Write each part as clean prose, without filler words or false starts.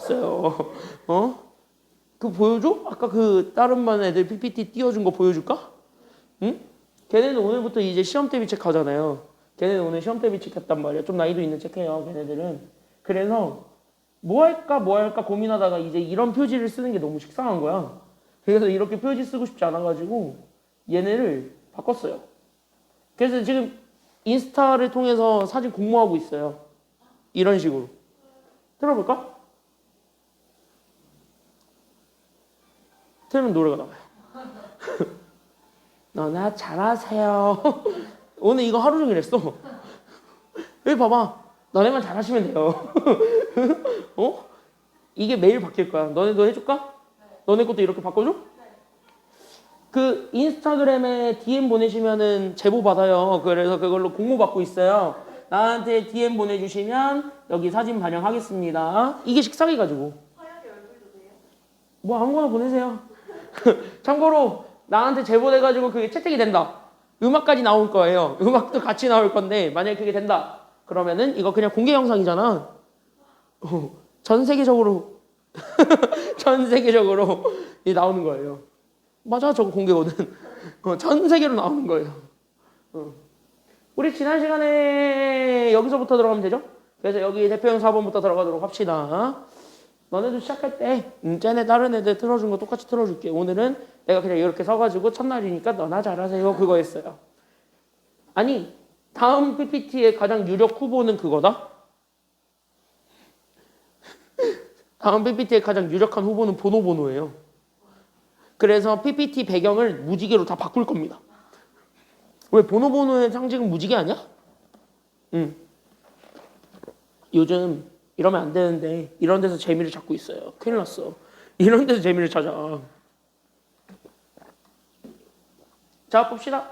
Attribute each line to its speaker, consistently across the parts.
Speaker 1: 바꿨어요. 어? 그 보여줘? 아까 그 다른 반 애들 PPT 띄워준 거 보여줄까? 응? 걔네는 오늘부터 이제 시험 대비 책 하잖아요. 걔네는 오늘 시험 대비 책 했단 말이야. 좀 나이도 있는 책해요, 걔네들은. 그래서 뭐 할까 고민하다가 이제 이런 표지를 쓰는 게 너무 식상한 거야. 그래서 이렇게 표지 쓰고 싶지 않아가지고 얘네를 바꿨어요. 그래서 지금 인스타를 통해서 사진 공모하고 있어요. 이런 식으로. 들어볼까? 틀면 노래가 나와요. 너나 잘하세요. 오늘 이거 하루 종일 했어. 여기 봐봐. 너네만 잘하시면 돼요. 어? 이게 매일 바뀔 거야. 너네도 해줄까? 너네 것도 이렇게 바꿔줘? 그 인스타그램에 DM 보내시면은 제보 받아요. 그래서 그걸로 공모 받고 있어요. 나한테 DM 보내주시면 여기 사진 반영하겠습니다. 이게 식상해가지고. 뭐 아무거나 보내세요. 참고로 나한테 제보돼가지고 그게 채택이 된다. 음악까지 나올 거예요. 음악도 같이 나올 건데 만약에 그게 된다. 그러면은 이거 그냥 공개 영상이잖아. 전 세계적으로 전 세계적으로 나오는 거예요. 맞아, 저거 공개거든. 전 세계로 나오는 거예요. 우리 지난 시간에 여기서부터 들어가면 되죠? 그래서 여기 대표형 4번부터 들어가도록 합시다. 너네도 시작할 때 쟤네 다른 애들 틀어준 거 똑같이 틀어줄게. 오늘은 내가 그냥 이렇게 서가지고 첫날이니까 너나 잘하세요 그거 했어요. 아니 다음 PPT의 가장 유력 후보는 그거다? 다음 PPT의 가장 유력한 후보는 보노보노예요. 그래서 PPT 배경을 무지개로 다 바꿀 겁니다. 왜 보노보노의 상징은 무지개 아니야? 응. 요즘 이러면 안 되는데 이런 데서 재미를 찾고 있어요. 큰일 났어. 이런 데서 재미를 찾아. 자, 봅시다.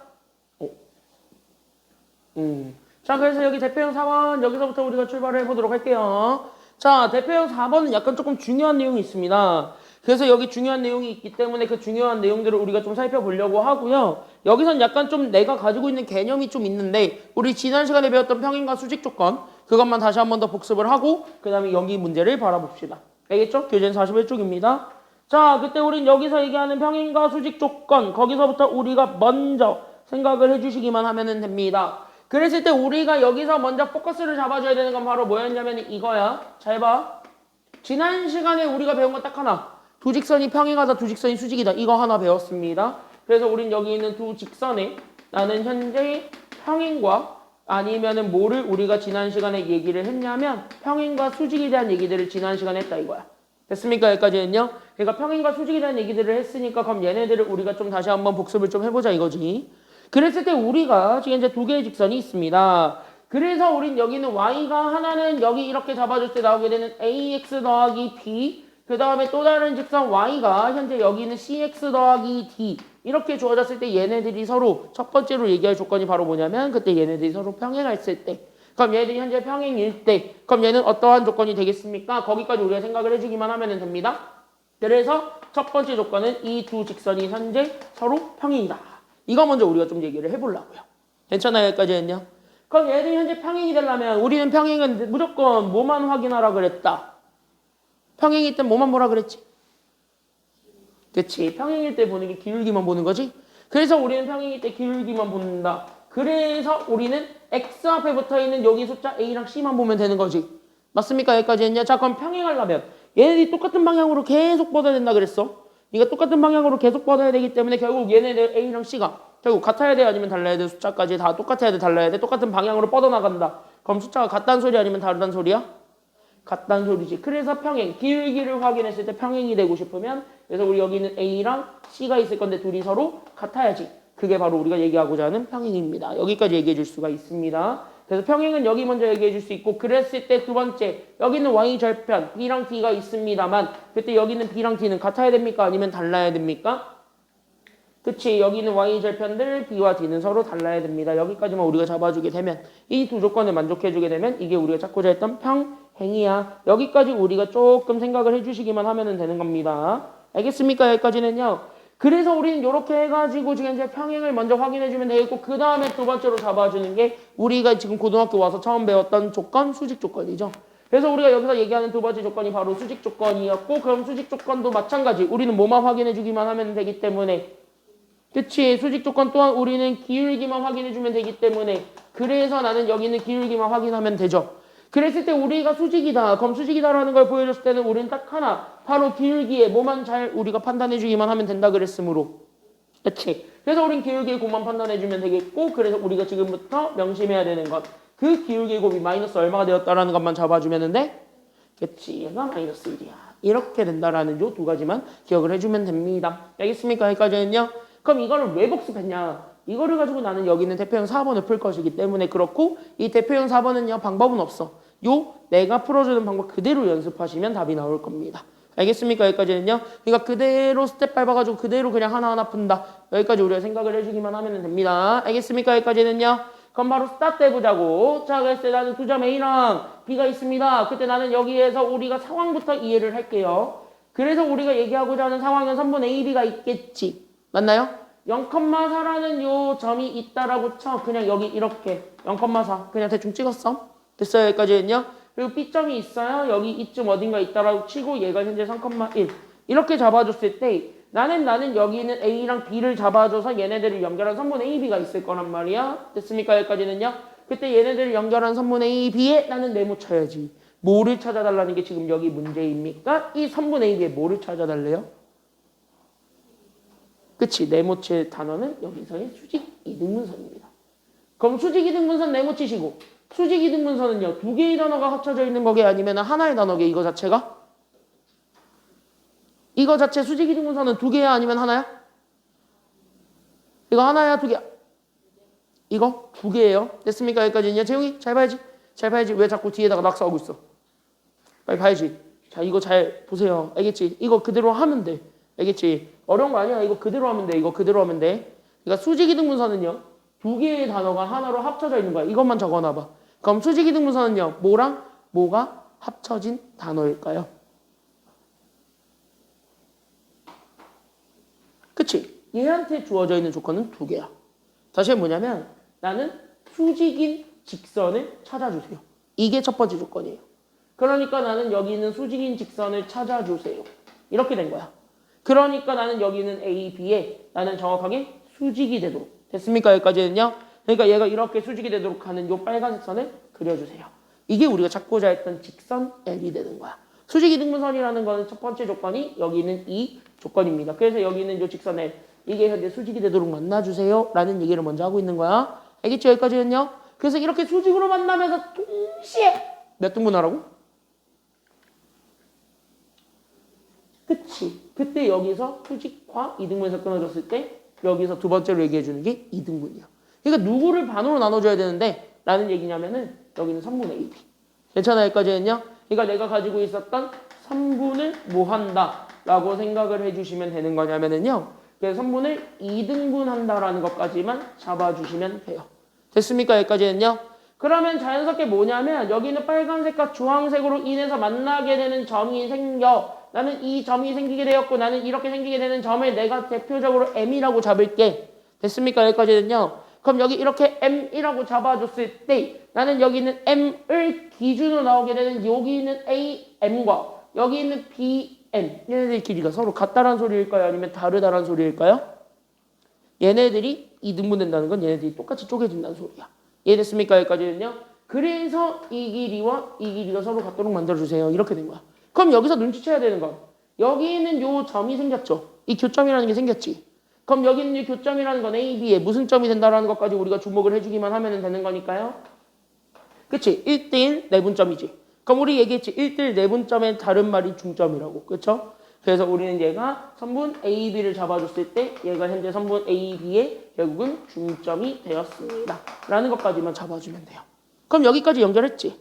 Speaker 1: 자, 그래서 여기 대표형 4번 여기서부터 우리가 출발을 해보도록 할게요. 자, 대표형 4번은 약간 조금 중요한 내용이 있습니다. 그래서 여기 중요한 내용이 있기 때문에 그 중요한 내용들을 우리가 좀 살펴보려고 하고요. 여기선 약간 좀 내가 가지고 있는 개념이 좀 있는데 우리 지난 시간에 배웠던 평행과 수직 조건 그것만 다시 한 번 더 복습을 하고 그 다음에 여기 문제를 바라봅시다. 알겠죠? 교재는 41쪽입니다. 자, 그때 우린 여기서 얘기하는 평행과 수직 조건 거기서부터 우리가 먼저 생각을 해주시기만 하면 됩니다. 그랬을 때 우리가 여기서 먼저 포커스를 잡아줘야 되는 건 바로 뭐였냐면 이거야. 잘 봐. 지난 시간에 우리가 배운 건 딱 하나. 두 직선이 평행하다, 두 직선이 수직이다. 이거 하나 배웠습니다. 그래서 우린 여기 있는 두 직선에 나는 현재 평행과 아니면은 뭐를 우리가 지난 시간에 얘기를 했냐면 평행과 수직에 대한 얘기들을 지난 시간에 했다 이거야. 됐습니까? 여기까지는요. 그러니까 평행과 수직에 대한 얘기들을 했으니까 그럼 얘네들을 우리가 좀 다시 한번 복습을 좀 해보자 이거지. 그랬을 때 우리가 지금 이제 두 개의 직선이 있습니다. 그래서 우린 여기는 y가 하나는 여기 이렇게 잡아줄 때 나오게 되는 ax 더하기 b 그 다음에 또 다른 직선 y가 현재 여기는 cx 더하기 d 이렇게 주어졌을 때 얘네들이 서로 첫 번째로 얘기할 조건이 바로 뭐냐면 그때 얘네들이 서로 평행했을 때 그럼 얘들이 현재 평행일 때 그럼 얘는 어떠한 조건이 되겠습니까? 거기까지 우리가 생각을 해주기만 하면 됩니다. 그래서 첫 번째 조건은 이 두 직선이 현재 서로 평행이다. 이거 먼저 우리가 좀 얘기를 해보려고요. 괜찮아요? 여기까지는요? 그럼 얘들이 현재 평행이 되려면 우리는 평행은 무조건 뭐만 확인하라 그랬다? 평행일 때 뭐만 보라 그랬지? 그치. 평행일 때 보는 게 기울기만 보는 거지? 그래서 우리는 평행일 때 기울기만 본다. 그래서 우리는 x 앞에 붙어있는 여기 숫자 a랑 c만 보면 되는 거지. 맞습니까? 여기까지 했냐? 자, 그럼 평행하려면 얘네들이 똑같은 방향으로 계속 뻗어야 된다 그랬어. 그러니까 똑같은 방향으로 계속 뻗어야 되기 때문에 결국 얘네들 a랑 c가 결국 같아야 돼 아니면 달라야 돼? 숫자까지 다 똑같아야 돼 달라야 돼? 똑같은 방향으로 뻗어나간다. 그럼 숫자가 같다는 소리 아니면 다르다는 소리야? 같다는 소리지. 그래서 평행, 기울기를 확인했을 때 평행이 되고 싶으면 그래서 우리 여기는 a랑 c가 있을 건데 둘이 서로 같아야지. 그게 바로 우리가 얘기하고자 하는 평행입니다. 여기까지 얘기해 줄 수가 있습니다. 그래서 평행은 여기 먼저 얘기해 줄 수 있고 그랬을 때 두 번째 여기는 y절편 b랑 d가 있습니다만 그때 여기는 b랑 d는 같아야 됩니까? 아니면 달라야 됩니까? 그치. 여기는 y절편들 b와 d는 서로 달라야 됩니다. 여기까지만 우리가 잡아주게 되면 이 두 조건을 만족해주게 되면 이게 우리가 찾고자 했던 평행이야. 여기까지 우리가 조금 생각을 해주시기만 하면 되는 겁니다. 알겠습니까? 여기까지는요. 그래서 우리는 이렇게 해가지고 지금 이제 평행을 먼저 확인해주면 되겠고 그 다음에 두 번째로 잡아주는 게 우리가 지금 고등학교 와서 처음 배웠던 조건, 수직 조건이죠. 그래서 우리가 여기서 얘기하는 두 번째 조건이 바로 수직 조건이었고 그럼 수직 조건도 마찬가지. 우리는 뭐만 확인해 주기만 하면 되기 때문에 그치? 수직 조건 또한 우리는 기울기만 확인해 주면 되기 때문에 그래서 나는 여기 있는 기울기만 확인하면 되죠. 그랬을 때 우리가 수직이다. 그럼 수직이다라는 걸 보여줬을 때는 우리는 딱 하나 바로 기울기에 뭐만 잘 우리가 판단해 주기만 하면 된다 그랬으므로 그치? 그래서 우린 기울기의 곱만 판단해 주면 되겠고 그래서 우리가 지금부터 명심해야 되는 것 그 기울기의 곱이 마이너스 얼마가 되었다라는 것만 잡아주면 돼? 그치? 얘가 마이너스 1이야. 이렇게 된다라는 요 두 가지만 기억을 해주면 됩니다. 알겠습니까? 여기까지는요? 그럼 이거를 왜 복습했냐? 이거를 가지고 나는 여기 있는 대표형 4번을 풀 것이기 때문에 그렇고 이 대표형 4번은요 방법은 없어. 요 내가 풀어주는 방법 그대로 연습하시면 답이 나올 겁니다. 알겠습니까? 여기까지는요. 그러니까 그대로 스텝 밟아가지고 그대로 그냥 하나하나 푼다. 여기까지 우리가 생각을 해주기만 하면 됩니다. 알겠습니까? 여기까지는요. 그럼 바로 스타트 해보자고. 자, 그랬을 때 나는 두 점 A랑 B가 있습니다. 그때 나는 여기에서 우리가 상황부터 이해를 할게요. 그래서 우리가 얘기하고자 하는 상황은 3분 AB가 있겠지. 맞나요? 0,4라는 요 점이 있다라고 쳐. 그냥 여기 이렇게 0,4 그냥 대충 찍었어. 됐어요? 여기까지는요. 그리고 B점이 있어요. 여기 이쯤 어딘가 있다라고 치고 얘가 현재 3,1 이렇게 잡아줬을 때 나는 여기 있는 A랑 B를 잡아줘서 얘네들을 연결한 선분 AB가 있을 거란 말이야. 됐습니까? 여기까지는요. 그때 얘네들을 연결한 선분 AB에 나는 네모 쳐야지. 뭐를 찾아달라는 게 지금 여기 문제입니까? 이 선분 AB에 뭐를 찾아달래요? 그치? 네모칠 단어는 여기서의 수직 이등분선입니다. 그럼 수직 이등분선 네모 치시고 수직 이등분선은요. 두 개의 단어가 합쳐져 있는 거게 아니면 하나의 단어게 이거 자체가? 이거 자체 수직 이등분선은 두 개야 아니면 하나야? 이거 하나야 두 개야? 이거 두 개예요. 됐습니까? 여기까지는요. 재용이 잘 봐야지. 잘 봐야지. 왜 자꾸 뒤에다가 낙서하고 있어? 빨리 봐야지. 자 이거 잘 보세요. 알겠지? 이거 그대로 하면 돼. 알겠지? 어려운 거 아니야. 이거 그대로 하면 돼. 이거 그대로 하면 돼. 그러니까 수직 이등분선은요. 두 개의 단어가 하나로 합쳐져 있는 거야. 이것만 적어놔봐. 그럼 수직 이등분선은요. 뭐랑 뭐가 합쳐진 단어일까요? 그치? 얘한테 주어져 있는 조건은 두 개야. 다시 뭐냐면 나는 수직인 직선을 찾아주세요. 이게 첫 번째 조건이에요. 그러니까 나는 여기 있는 수직인 직선을 찾아주세요. 이렇게 된 거야. 그러니까 나는 여기 있는 A, B에 나는 정확하게 수직이 되도록. 됐습니까? 여기까지는요. 그러니까 얘가 이렇게 수직이 되도록 하는 요 빨간색 선을 그려주세요. 이게 우리가 찾고자 했던 직선 L이 되는 거야. 수직 이등분선이라는 거는 첫 번째 조건이 여기 있는 이 조건입니다. 그래서 여기 있는 요 직선 L 이게 현재 수직이 되도록 만나주세요 라는 얘기를 먼저 하고 있는 거야. 알겠죠? 여기까지는요. 그래서 이렇게 수직으로 만나면서 동시에 몇 등분하라고? 그치? 그때 여기서 수직과 이등분에서 끊어졌을 때 여기서 두 번째로 얘기해 주는 게 이등분이야. 그러니까 누구를 반으로 나눠줘야 되는데 라는 얘기냐면은 여기는 3분의 AB. 괜찮아요? 여기까지는요. 그러니까 내가 가지고 있었던 3분을 뭐 한다 라고 생각을 해주시면 되는 거냐면은요. 그래서 3분을 2등분 한다라는 것까지만 잡아주시면 돼요. 됐습니까? 여기까지는요. 그러면 자연스럽게 뭐냐면 여기는 빨간색과 주황색으로 인해서 만나게 되는 점이 생겨. 나는 이 점이 생기게 되었고 나는 이렇게 생기게 되는 점을 내가 대표적으로 M이라고 잡을게. 됐습니까? 여기까지는요. 그럼 여기 이렇게 M이라고 잡아줬을 때 나는 여기 있는 M을 기준으로 나오게 되는 여기 있는 AM과 여기 있는 BM 얘네들의 길이가 서로 같다란 소리일까요? 아니면 다르다란 소리일까요? 얘네들이 이등분된다는 건 얘네들이 똑같이 쪼개진다는 소리야. 이해됐습니까? 여기까지는요. 그래서 이 길이와 이 길이가 서로 같도록 만들어주세요. 이렇게 된 거야. 그럼 여기서 눈치채야 되는 건 여기 있는 요 점이 생겼죠. 이 교점이라는 게 생겼지. 그럼 여기 있는 이 교점이라는 건 A, B에 무슨 점이 된다라는 것까지 우리가 주목을 해주기만 하면 되는 거니까요. 그치? 1대1 내분점이지. 그럼 우리 얘기했지. 1대1 내분점의 다른 말이 중점이라고. 그쵸? 그래서 우리는 얘가 선분 AB를 잡아줬을 때 얘가 현재 선분 AB의 결국은 중점이 되었습니다. 라는 것까지만 잡아주면 돼요. 그럼 여기까지 연결했지.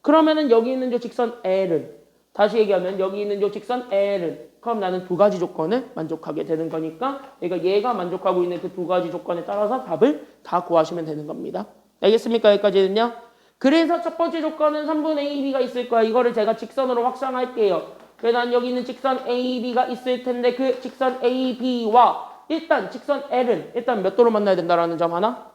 Speaker 1: 그러면은 여기 있는 요 직선 L은 다시 얘기하면 여기 있는 요 직선 L은 그럼 나는 두 가지 조건을 만족하게 되는 거니까 그러니까 얘가 만족하고 있는 그 두 가지 조건에 따라서 답을 다 구하시면 되는 겁니다. 알겠습니까? 여기까지는요. 그래서 첫 번째 조건은 3분의 AB가 있을 거야. 이거를 제가 직선으로 확장할게요. 그래서 난 여기 있는 직선 AB가 있을 텐데 그 직선 AB와 일단 직선 L은 일단 몇 도로 만나야 된다라는 점 하나?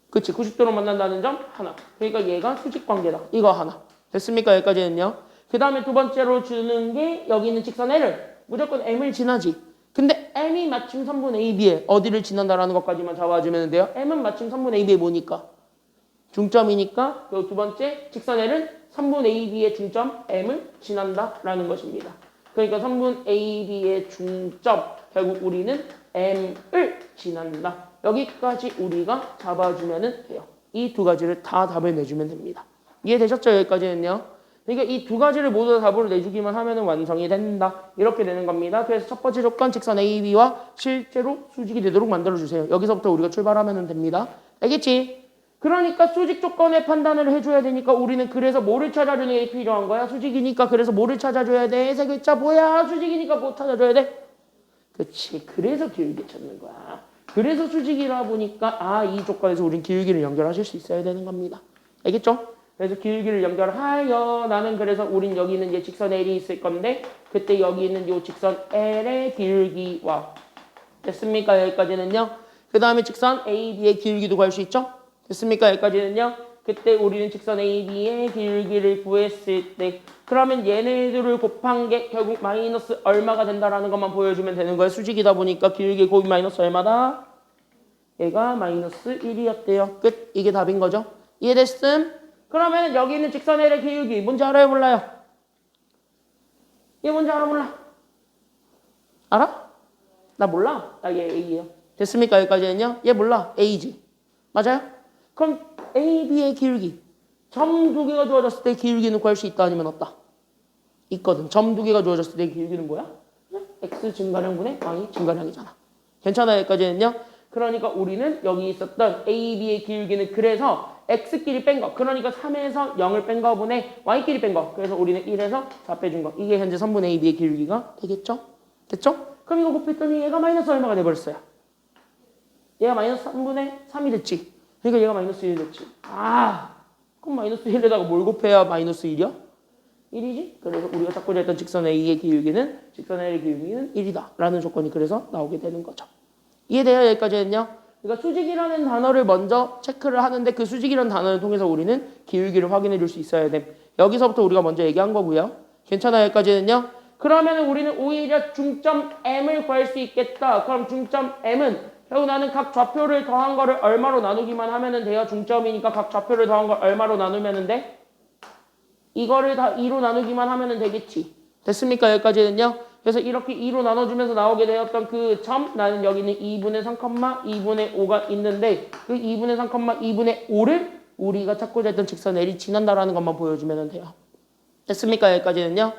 Speaker 1: 그치, 90도로 만난다는 점 하나. 그러니까 얘가 수직관계다. 이거 하나. 됐습니까? 여기까지는요. 그 다음에 두 번째로 주는 게 여기 있는 직선 L을 무조건 M을 지나지. 근데 M이 마침 3분의 AB에 어디를 지난다라는 것까지만 잡아주면 돼요. M은 마침 3분의 AB에 뭐니까? 중점이니까 그 두 번째 직선 L은 3분의 AB의 중점 M을 지난다라는 것입니다. 그러니까 3분의 AB의 중점 결국 우리는 M을 지난다. 여기까지 우리가 잡아주면 돼요. 이 두 가지를 다 답을 내주면 됩니다. 이해되셨죠? 여기까지는요. 그러니까 이 두 가지를 모두 다 답으로 내주기만 하면 완성이 된다. 이렇게 되는 겁니다. 그래서 첫 번째 조건 직선 AB와 실제로 수직이 되도록 만들어주세요. 여기서부터 우리가 출발하면 됩니다. 알겠지? 그러니까 수직 조건의 판단을 해줘야 되니까 우리는 그래서 뭐를 찾아주는 게 필요한 거야? 수직이니까 그래서 뭐를 찾아줘야 돼? 세 글자 뭐야? 수직이니까 뭐 찾아줘야 돼? 그치. 그래서 기울기 찾는 거야. 그래서 수직이라 보니까 이 조건에서 우린 기울기를 연결하실 수 있어야 되는 겁니다. 알겠죠? 그래서 기울기를 연결하여 나는 그래서 우린 여기 있는 이제 직선 L이 있을 건데 그때 여기 있는 이 직선 L의 기울기와 됐습니까? 여기까지는요. 그 다음에 직선 AB의 기울기도 구할 수 있죠? 됐습니까? 여기까지는요. 그때 우리는 직선 AB의 기울기를 구했을 때 그러면 얘네들을 곱한 게 결국 마이너스 얼마가 된다라는 것만 보여주면 되는 거예요. 수직이다 보니까 기울기 곱이 마이너스 얼마다? 얘가 마이너스 1이었대요. 끝. 이게 답인 거죠. 이해됐음? 그러면 여기 있는 직선 L의 기울기 뭔지 알아요? 몰라요? 얘 뭔지 알아? 몰라? 알아? 나 몰라. 나 얘 A예요. 됐습니까? 여기까지는요? 얘 몰라. A지. 맞아요? 그럼 AB의 기울기 점 두 개가 주어졌을 때 기울기는 구할 수 있다 아니면 없다? 있거든. 점 두 개가 주어졌을 때 기울기는 뭐야? X 증가량분의 Y 증가량이잖아. 괜찮아요? 여기까지는요? 그러니까 우리는 여기 있었던 AB의 기울기는 그래서 X끼리 뺀 거. 그러니까 3에서 0을 뺀 거분의 Y끼리 뺀 거. 그래서 우리는 1에서 4 빼준 거. 이게 현재 3분의 AB의 기울기가 되겠죠? 됐죠? 그럼 이거 곱했더니 얘가 마이너스 얼마가 돼버렸어요? 얘가 마이너스 3분의 3이 됐지. 그러니까 얘가 마이너스 1이 됐지. 그럼 마이너스 1에다가 뭘 곱해야 마이너스 1이야? 1이지? 그래서 우리가 찾고자 했던 직선 A의 기울기는 직선 A의 기울기는 1이다. 라는 조건이 그래서 나오게 되는 거죠. 이해돼요? 여기까지는요? 그러니까 수직이라는 단어를 먼저 체크를 하는데 그 수직이라는 단어를 통해서 우리는 기울기를 확인해 줄 수 있어야 돼. 여기서부터 우리가 먼저 얘기한 거고요. 괜찮아요? 여기까지는요? 그러면 우리는 오히려 중점 M을 구할 수 있겠다. 그럼 중점 M은 결국 나는 각 좌표를 더한 거를 얼마로 나누기만 하면 돼요. 중점이니까 각 좌표를 더한 걸 얼마로 나누면 돼? 이거를 다 2로 나누기만 하면 되겠지. 됐습니까? 여기까지는요. 그래서 이렇게 2로 나눠주면서 나오게 되었던 그 점, 나는 여기는 2분의 3, 2분의 5가 있는데 그 2분의 3, 2분의 5를 우리가 찾고자 했던 직선 L이 지난다라는 것만 보여주면 돼요. 됐습니까? 여기까지는요.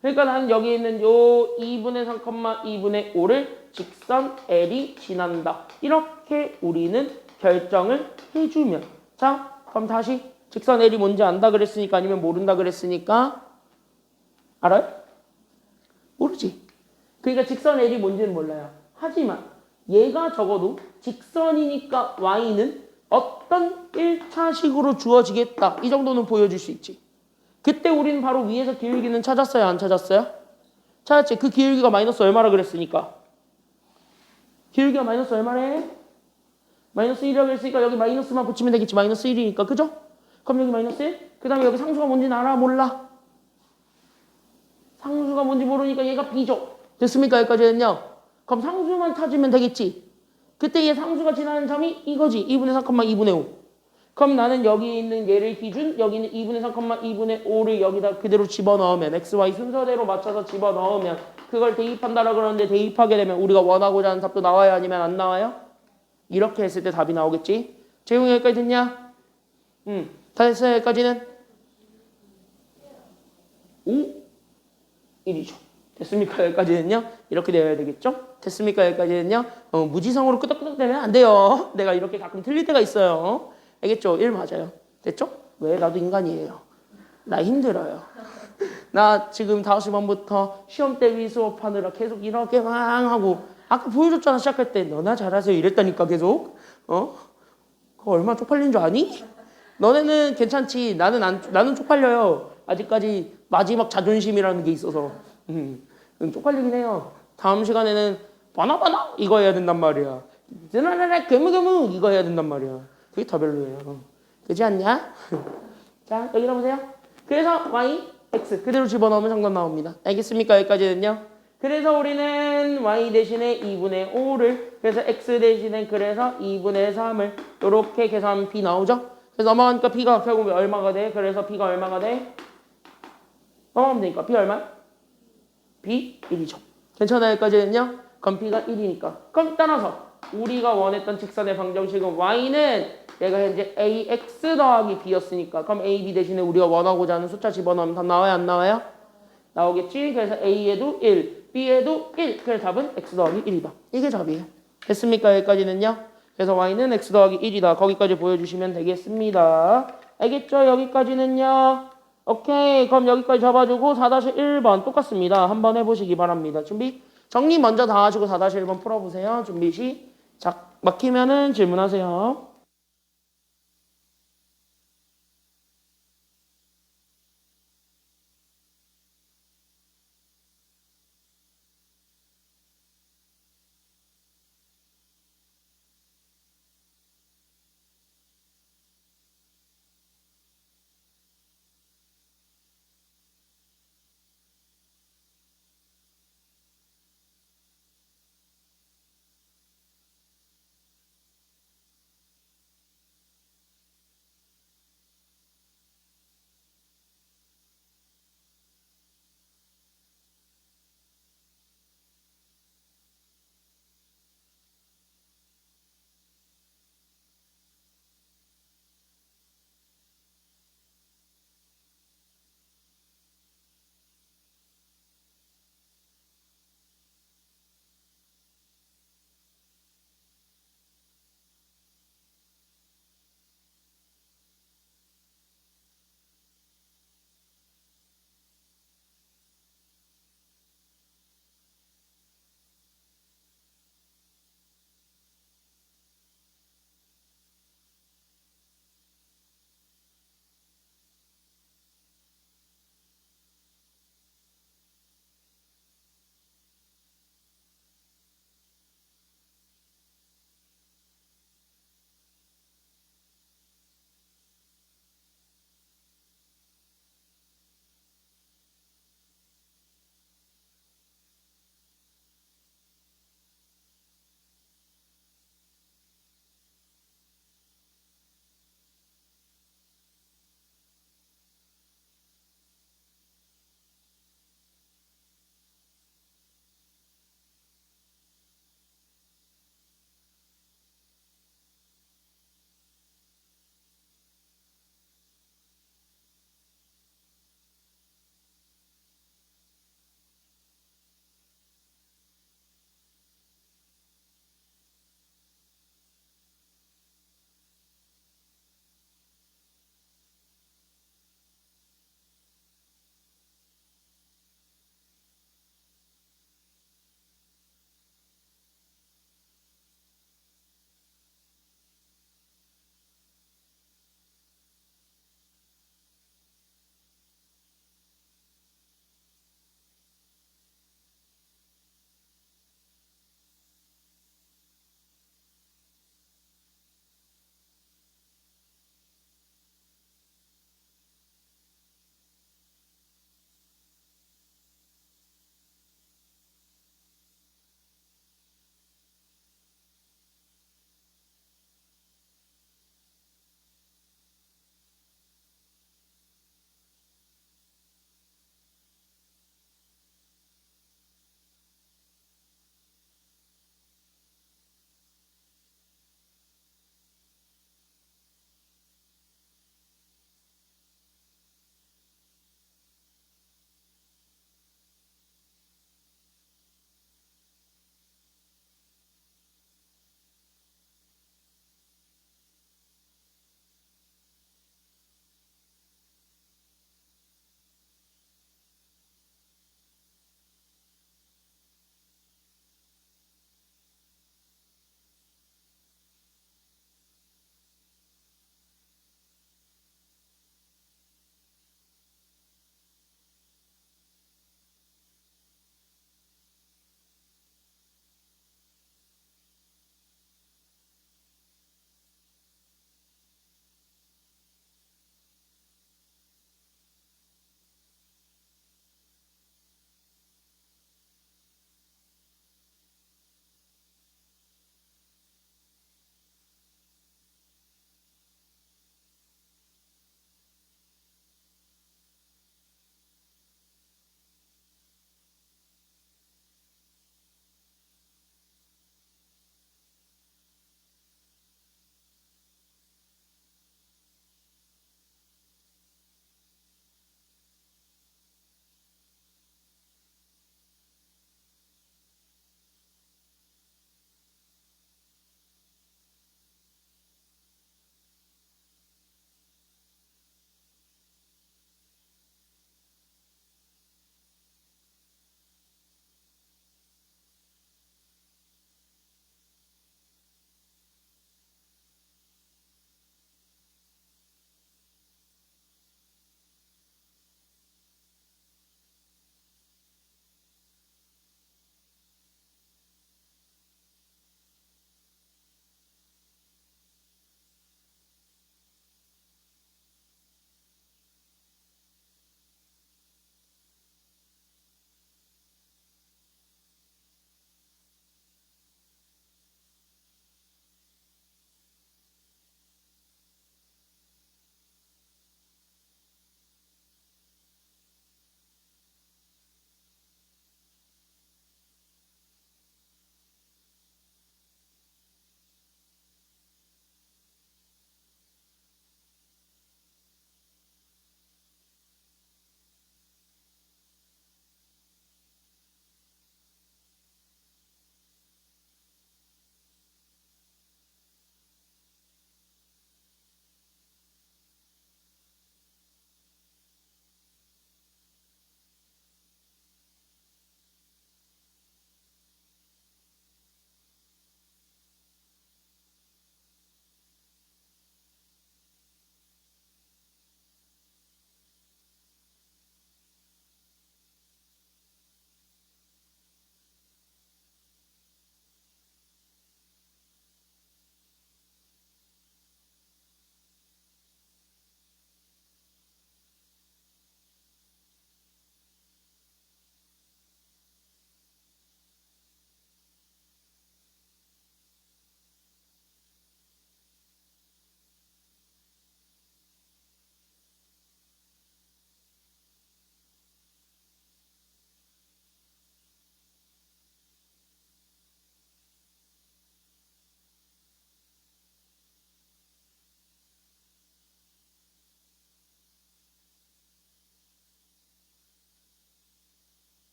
Speaker 1: 그러니까 나는 여기 있는 요 2분의 3, 2분의 5를 직선 L이 지난다. 이렇게 우리는 결정을 해주면 자, 그럼 다시 직선 L이 뭔지 안다 그랬으니까 아니면 모른다 그랬으니까 알아요? 모르지. 그러니까 직선 L이 뭔지는 몰라요. 하지만 얘가 적어도 직선이니까 Y는 어떤 1차식으로 주어지겠다. 이 정도는 보여줄 수 있지. 그때 우리는 바로 위에서 기울기는 찾았어요? 안 찾았어요? 찾았지. 그 기울기가 마이너스 얼마라 그랬으니까. 기울기가 마이너스 얼마래? 마이너스 1이라고 그랬으니까 여기 마이너스만 붙이면 되겠지. 마이너스 1이니까. 그죠? 그럼 여기 마이너스 1? 그 다음에 여기 상수가 뭔지는 알아? 몰라? 상수가 뭔지 모르니까 얘가 B죠. 됐습니까? 여기까지는요. 그럼 상수만 찾으면 되겠지. 그때 얘 상수가 지나는 점이 이거지. 2분의 3, 2분의 5. 그럼 나는 여기 있는 얘를 기준 여기 있는 2분의 3, 2분의 5를 여기다 그대로 집어넣으면 x, y 순서대로 맞춰서 집어넣으면 그걸 대입한다라 그러는데 대입하게 되면 우리가 원하고자 하는 답도 나와요? 아니면 안 나와요? 이렇게 했을 때 답이 나오겠지? 재웅이 여기까지 됐냐? 다 됐어요? 여기까지는? 5? 1이죠. 됐습니까? 여기까지는요? 이렇게 되어야 되겠죠? 됐습니까? 여기까지는요? 무지성으로 끄덕끄덕 되면 안 돼요. 내가 이렇게 가끔 틀릴 때가 있어요. 알겠죠? 1 맞아요. 됐죠? 왜? 나도 인간이에요. 나 힘들어요. 나 지금 5시반부터 시험 대비 수업하느라 계속 이렇게 막 하고 아까 보여줬잖아. 시작할 때 너나 잘하세요 이랬다니까 계속. 그거 얼마나 쪽팔린 줄 아니? 너네는 괜찮지. 나는 쪽팔려요. 아직까지 마지막 자존심이라는 게 있어서 쪽팔리긴 해요. 다음 시간에는 바나바나 이거 해야 된단 말이야. 드나나나 괴무괴무 이거 해야 된단 말이야. 그게 더 별로예요. 그렇지 않냐? 자, 여기로 보세요. 그래서 y, x 그대로 집어넣으면 정답 나옵니다. 알겠습니까? 여기까지는요. 그래서 우리는 y 대신에 2분의 5를 그래서 x 대신에 그래서 2분의 3을 이렇게 계산하면 b 나오죠? 그래서 넘어가니까 b가 결국 얼마가 돼? 그래서 b가 얼마가 돼? 넘어가면 되니까 b 얼마? b 1이죠. 괜찮아요? 여기까지는요. 그럼 b가 1이니까. 그럼 따라서 우리가 원했던 직선의 방정식은 y는 얘가 현재 ax 더하기 b였으니까 그럼 a, b 대신에 우리가 원하고자 하는 숫자 집어넣으면 다 나와요? 안 나와요? 나오겠지? 그래서 a에도 1, b에도 1. 그래서 답은 x 더하기 1이다. 이게 답이에요. 됐습니까? 여기까지는요. 그래서 y는 x 더하기 1이다. 거기까지 보여주시면 되겠습니다. 알겠죠? 여기까지는요. 오케이. 그럼 여기까지 잡아주고 4-1번 똑같습니다. 한번 해보시기 바랍니다. 준비? 정리 먼저 다 하시고 4-1번 풀어보세요. 준비 시작. 막히면은 질문하세요.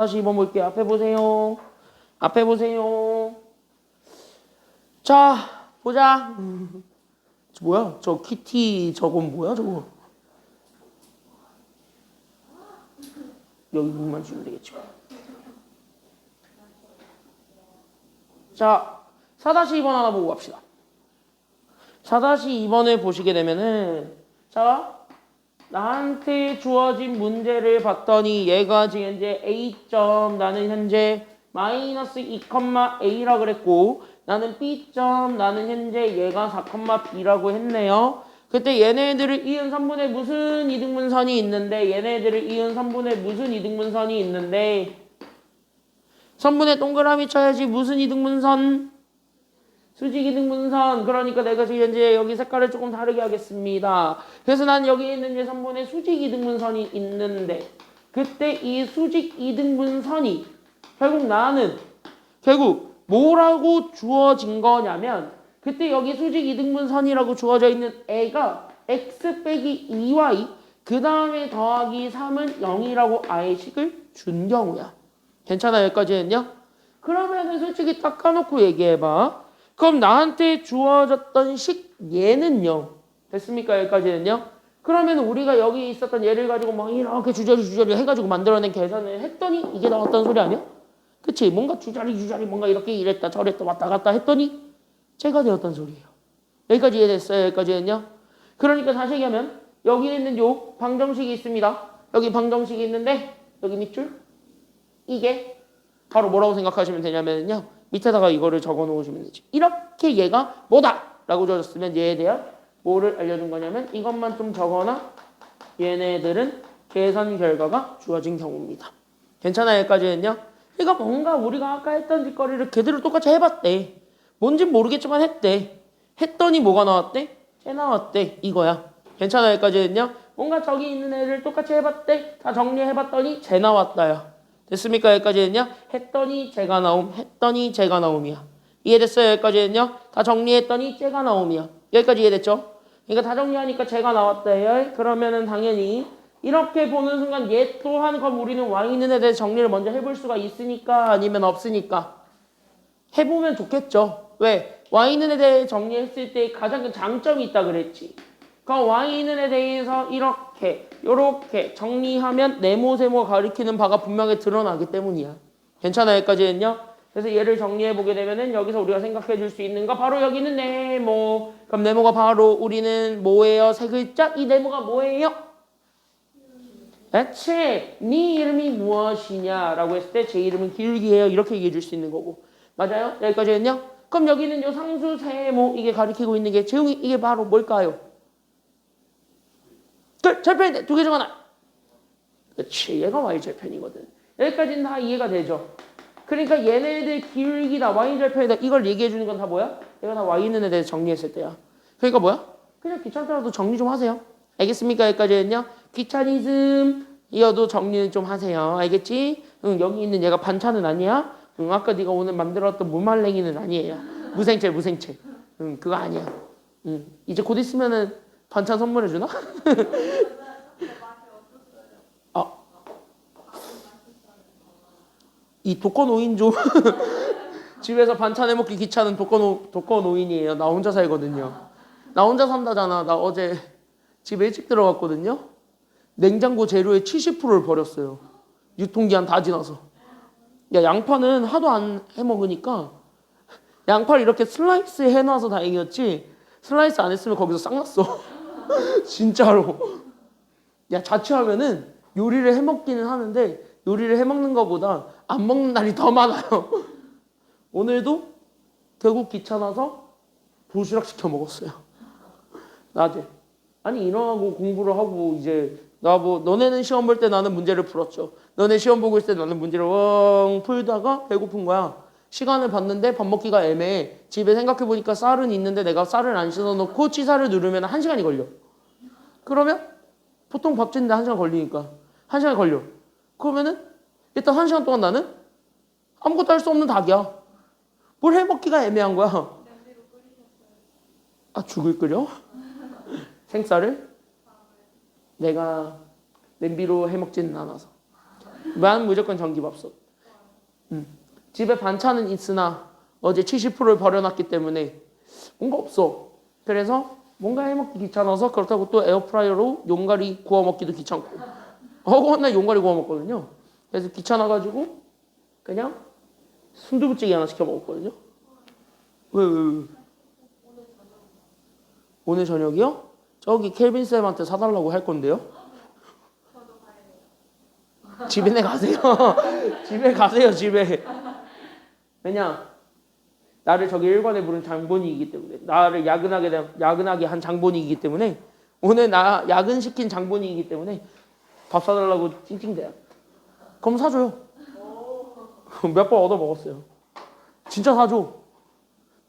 Speaker 1: 다시 2번 볼게요. 앞에 보세요. 앞에 보세요. 자, 보자. 저 뭐야? 저 키티 저건 뭐야 저거? 여기 부분만 주면 되겠지. 자, 4-2번 하나 보고 갑시다. 4-2번을 보시게 되면은 자, 나한테 주어진 문제를 봤더니 얘가 지금 현재 A점, 나는 현재 마이너스 2,A라 그랬고 나는 B점, 나는 현재 얘가 4,B라고 했네요. 그때 얘네들을 이은 3분의 무슨 이등분선이 있는데 얘네들을 이은 3분의 무슨 이등분선이 있는데 선분의 동그라미 쳐야지. 무슨 이등분선? 수직 이등분선. 그러니까 내가 지금 현재 여기 색깔을 조금 다르게 하겠습니다. 그래서 난 여기 있는 이 선분의 수직 이등분선이 있는데 그때 이 수직 이등분선이 결국 뭐라고 주어진 거냐면 그때 여기 수직 이등분선이라고 주어져 있는 애가 x 빼기 2y 그 다음에 더하기 3은 0이라고 아예 식을 준 경우야. 괜찮아? 여기까지 했냐? 그러면은 솔직히 딱 까놓고 얘기해봐. 그럼 나한테 주어졌던 식 얘는요. 됐습니까? 여기까지는요. 그러면 우리가 여기 있었던 얘를 가지고 막 이렇게 주저리 해가지고 만들어낸 계산을 했더니 이게 나왔다는 소리 아니야? 그치? 뭔가 주저리 뭔가 이렇게 이랬다 저랬다 왔다 갔다 했더니 쟤가 되었단 소리예요. 여기까지 이해됐어요? 여기까지는요. 그러니까 다시 얘기하면 여기 있는 요 방정식이 있습니다. 여기 방정식이 있는데 여기 밑줄 이게 바로 뭐라고 생각하시면 되냐면요. 밑에다가 이거를 적어 놓으시면 되지. 이렇게 얘가 뭐다 라고 줘줬으면 얘에 대한 뭐를 알려준 거냐면 이것만 좀 적어놔. 얘네들은 계산 결과가 주어진 경우입니다. 괜찮아요? 여기까지는요. 그러니까 뭔가 우리가 아까 했던 짓거리를 그대로 똑같이 해봤대. 뭔진 모르겠지만 했대. 했더니 뭐가 나왔대? 쟤 나왔대. 이거야. 괜찮아요? 여기까지는요. 뭔가 저기 있는 애를 똑같이 해봤대. 다 정리해봤더니 쟤 나왔다야. 됐습니까? 여기까지는요. 했더니 쟤가 나옴. 했더니 쟤가 나옴이야. 이해됐어요? 여기까지는요. 다 정리했더니 쟤가 나옴이야. 여기까지 이해됐죠? 그러니까 다 정리하니까 쟤가 나왔대요. 그러면은 당연히 이렇게 보는 순간 얘 또한 그럼 우리는 y는 에 대해 정리를 먼저 해볼 수가 있으니까 아니면 없으니까 해보면 좋겠죠. 왜? y는 에 대해 정리했을 때 가장 큰 장점이 있다 그랬지. 그럼 y는 에 대해서 요렇게 정리하면 네모세모 가리키는 바가 분명히 드러나기 때문이야. 괜찮아요? 여기까지는요. 그래서 얘를 정리해보게 되면은 여기서 우리가 생각해 줄 수 있는 거 바로 여기는 네모. 그럼 네모가 바로 우리는 뭐예요? 세 글자. 이 네모가 뭐예요? 그렇지. 네 이름이 무엇이냐 라고 했을 때 제 이름은 기울기예요. 이렇게 얘기해 줄 수 있는 거고. 맞아요? 여기까지는요. 그럼 여기는 요 상수 세모 이게 가리키고 있는 게 재웅이 이게 바로 뭘까요? 절편인데 두 개 중 하나. 그렇지. 얘가 y절편이거든. 여기까지는 다 이해가 되죠. 그러니까 얘네들 기울기다 y절편이다 이걸 얘기해 주는 건 다 뭐야? 얘가 다 y는 에 대해서 정리했을 때야. 그러니까 뭐야? 그냥 귀찮더라도 정리 좀 하세요. 알겠습니까? 여기까지는요. 귀차니즘 이어도 정리는 좀 하세요. 알겠지? 응, 여기 있는 얘가 반찬은 아니야. 응, 아까 네가 오늘 만들었던 무말랭이는 아니에요. 무생채. 응, 그거 아니야. 응, 이제 곧 있으면은 반찬 선물해 주나? 아, 이 독거노인 좀 집에서 반찬 해먹기 귀찮은 독거노인이에요. 나 혼자 살거든요. 나 혼자 산다잖아. 나 어제 집에 일찍 들어갔거든요. 냉장고 재료의 70%를 버렸어요. 유통기한 다 지나서. 야, 양파는 하도 안 해먹으니까 양파를 이렇게 슬라이스 해놔서 다행이었지 슬라이스 안 했으면 거기서 싹 났어. 진짜로. 야, 자취하면은 요리를 해먹기는 하는데 요리를 해먹는 것보다 안 먹는 날이 더 많아요. 오늘도 결국 귀찮아서 도시락 시켜 먹었어요. 낮에. 아니 일어나고 공부를 하고 이제 나 뭐 너네는 시험 볼 때 나는 문제를 풀었죠. 너네 시험 보고 있을 때 나는 문제를 웡 풀다가 배고픈 거야. 시간을 봤는데 밥 먹기가 애매해. 집에 생각해보니까 쌀은 있는데 내가 쌀을 안 씻어놓고 취사를 누르면 1시간이 걸려. 그러면 보통 밥 짓는데 1시간 걸리니까 1시간 걸려. 그러면은 일단 1시간 동안 나는 아무것도 할 수 없는 닭이야. 뭘 해먹기가 애매한 거야. 아, 죽을 끓여? 생쌀을? 내가 냄비로 해먹지는 않아서. 나는 무조건 전기밥솥. 집에 반찬은 있으나 어제 70%를 버려놨기 때문에 뭔가 없어. 그래서 뭔가 해먹기 귀찮아서 그렇다고 또 에어프라이어로 용가리 구워 먹기도 귀찮고 허구한 용가리 구워 먹거든요. 그래서 귀찮아가지고 그냥 순두부찌개 하나 시켜 먹었거든요. 왜? 오늘 저녁이요? 저기 켈빈 쌤한테 사달라고 할 건데요. 집에 가세요. 집에 가세요. 집에. 왜냐? 나를 저기 일관에 부른 장본이이기 때문에 나를 야근하게 한 장본이이기 때문에 오늘 나 야근시킨 장본이이기 때문에 밥 사달라고 찡찡대요. 그럼 사줘요. 몇 번 얻어 먹었어요. 진짜 사줘.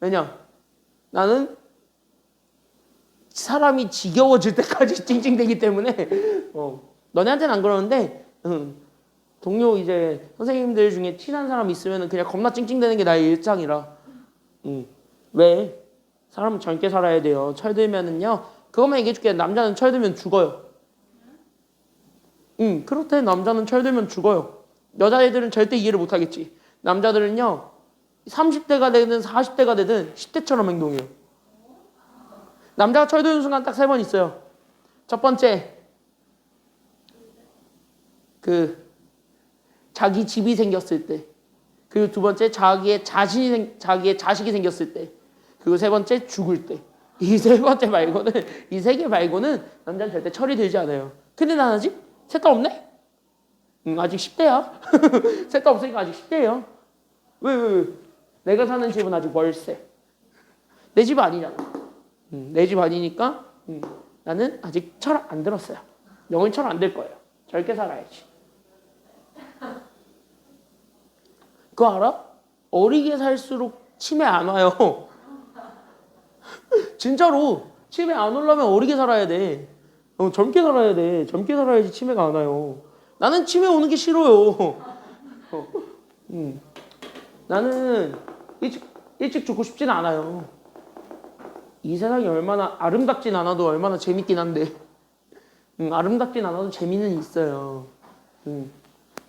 Speaker 1: 왜냐? 나는 사람이 지겨워질 때까지 찡찡대기 때문에 너네한테는 안 그러는데 동료 이제 선생님들 중에 친한 사람 있으면 그냥 겁나 찡찡대는 게 나의 일상이라. 왜? 사람은 젊게 살아야 돼요. 철들면은요. 그것만 얘기해줄게. 남자는 철들면 죽어요. 그렇대. 남자는 철들면 죽어요. 여자애들은 절대 이해를 못하겠지. 남자들은요. 30대가 되든 40대가 되든 10대처럼 행동해요. 남자가 철드는 순간 딱 3번 있어요. 첫 번째, 자기 집이 생겼을 때. 그리고 두 번째, 자기의 자식이 생겼을 때. 그리고 세 번째, 죽을 때. 이 세 번째 말고는, 이 세 개 말고는 남자는 절대 철이 들지 않아요. 근데 난 아직 셋 다 없네? 아직 10대야. 셋 다 없으니까 아직 10대예요. 왜? 내가 사는 집은 아직 월세. 내 집 아니잖아. 내 집 아니니까 나는 아직 철 안 들었어요. 영원히 철 안 들 거예요. 젊게 살아야지. 그거 알아? 어리게 살수록 치매 안 와요. 진짜로 치매 안 오려면 어리게 살아야 돼. 젊게 살아야 돼. 젊게 살아야지 치매가 안 와요. 나는 치매 오는 게 싫어요. 나는 일찍 죽고 싶진 않아요. 이 세상이 얼마나 아름답진 않아도 얼마나 재밌긴 한데 아름답진 않아도 재미는 있어요.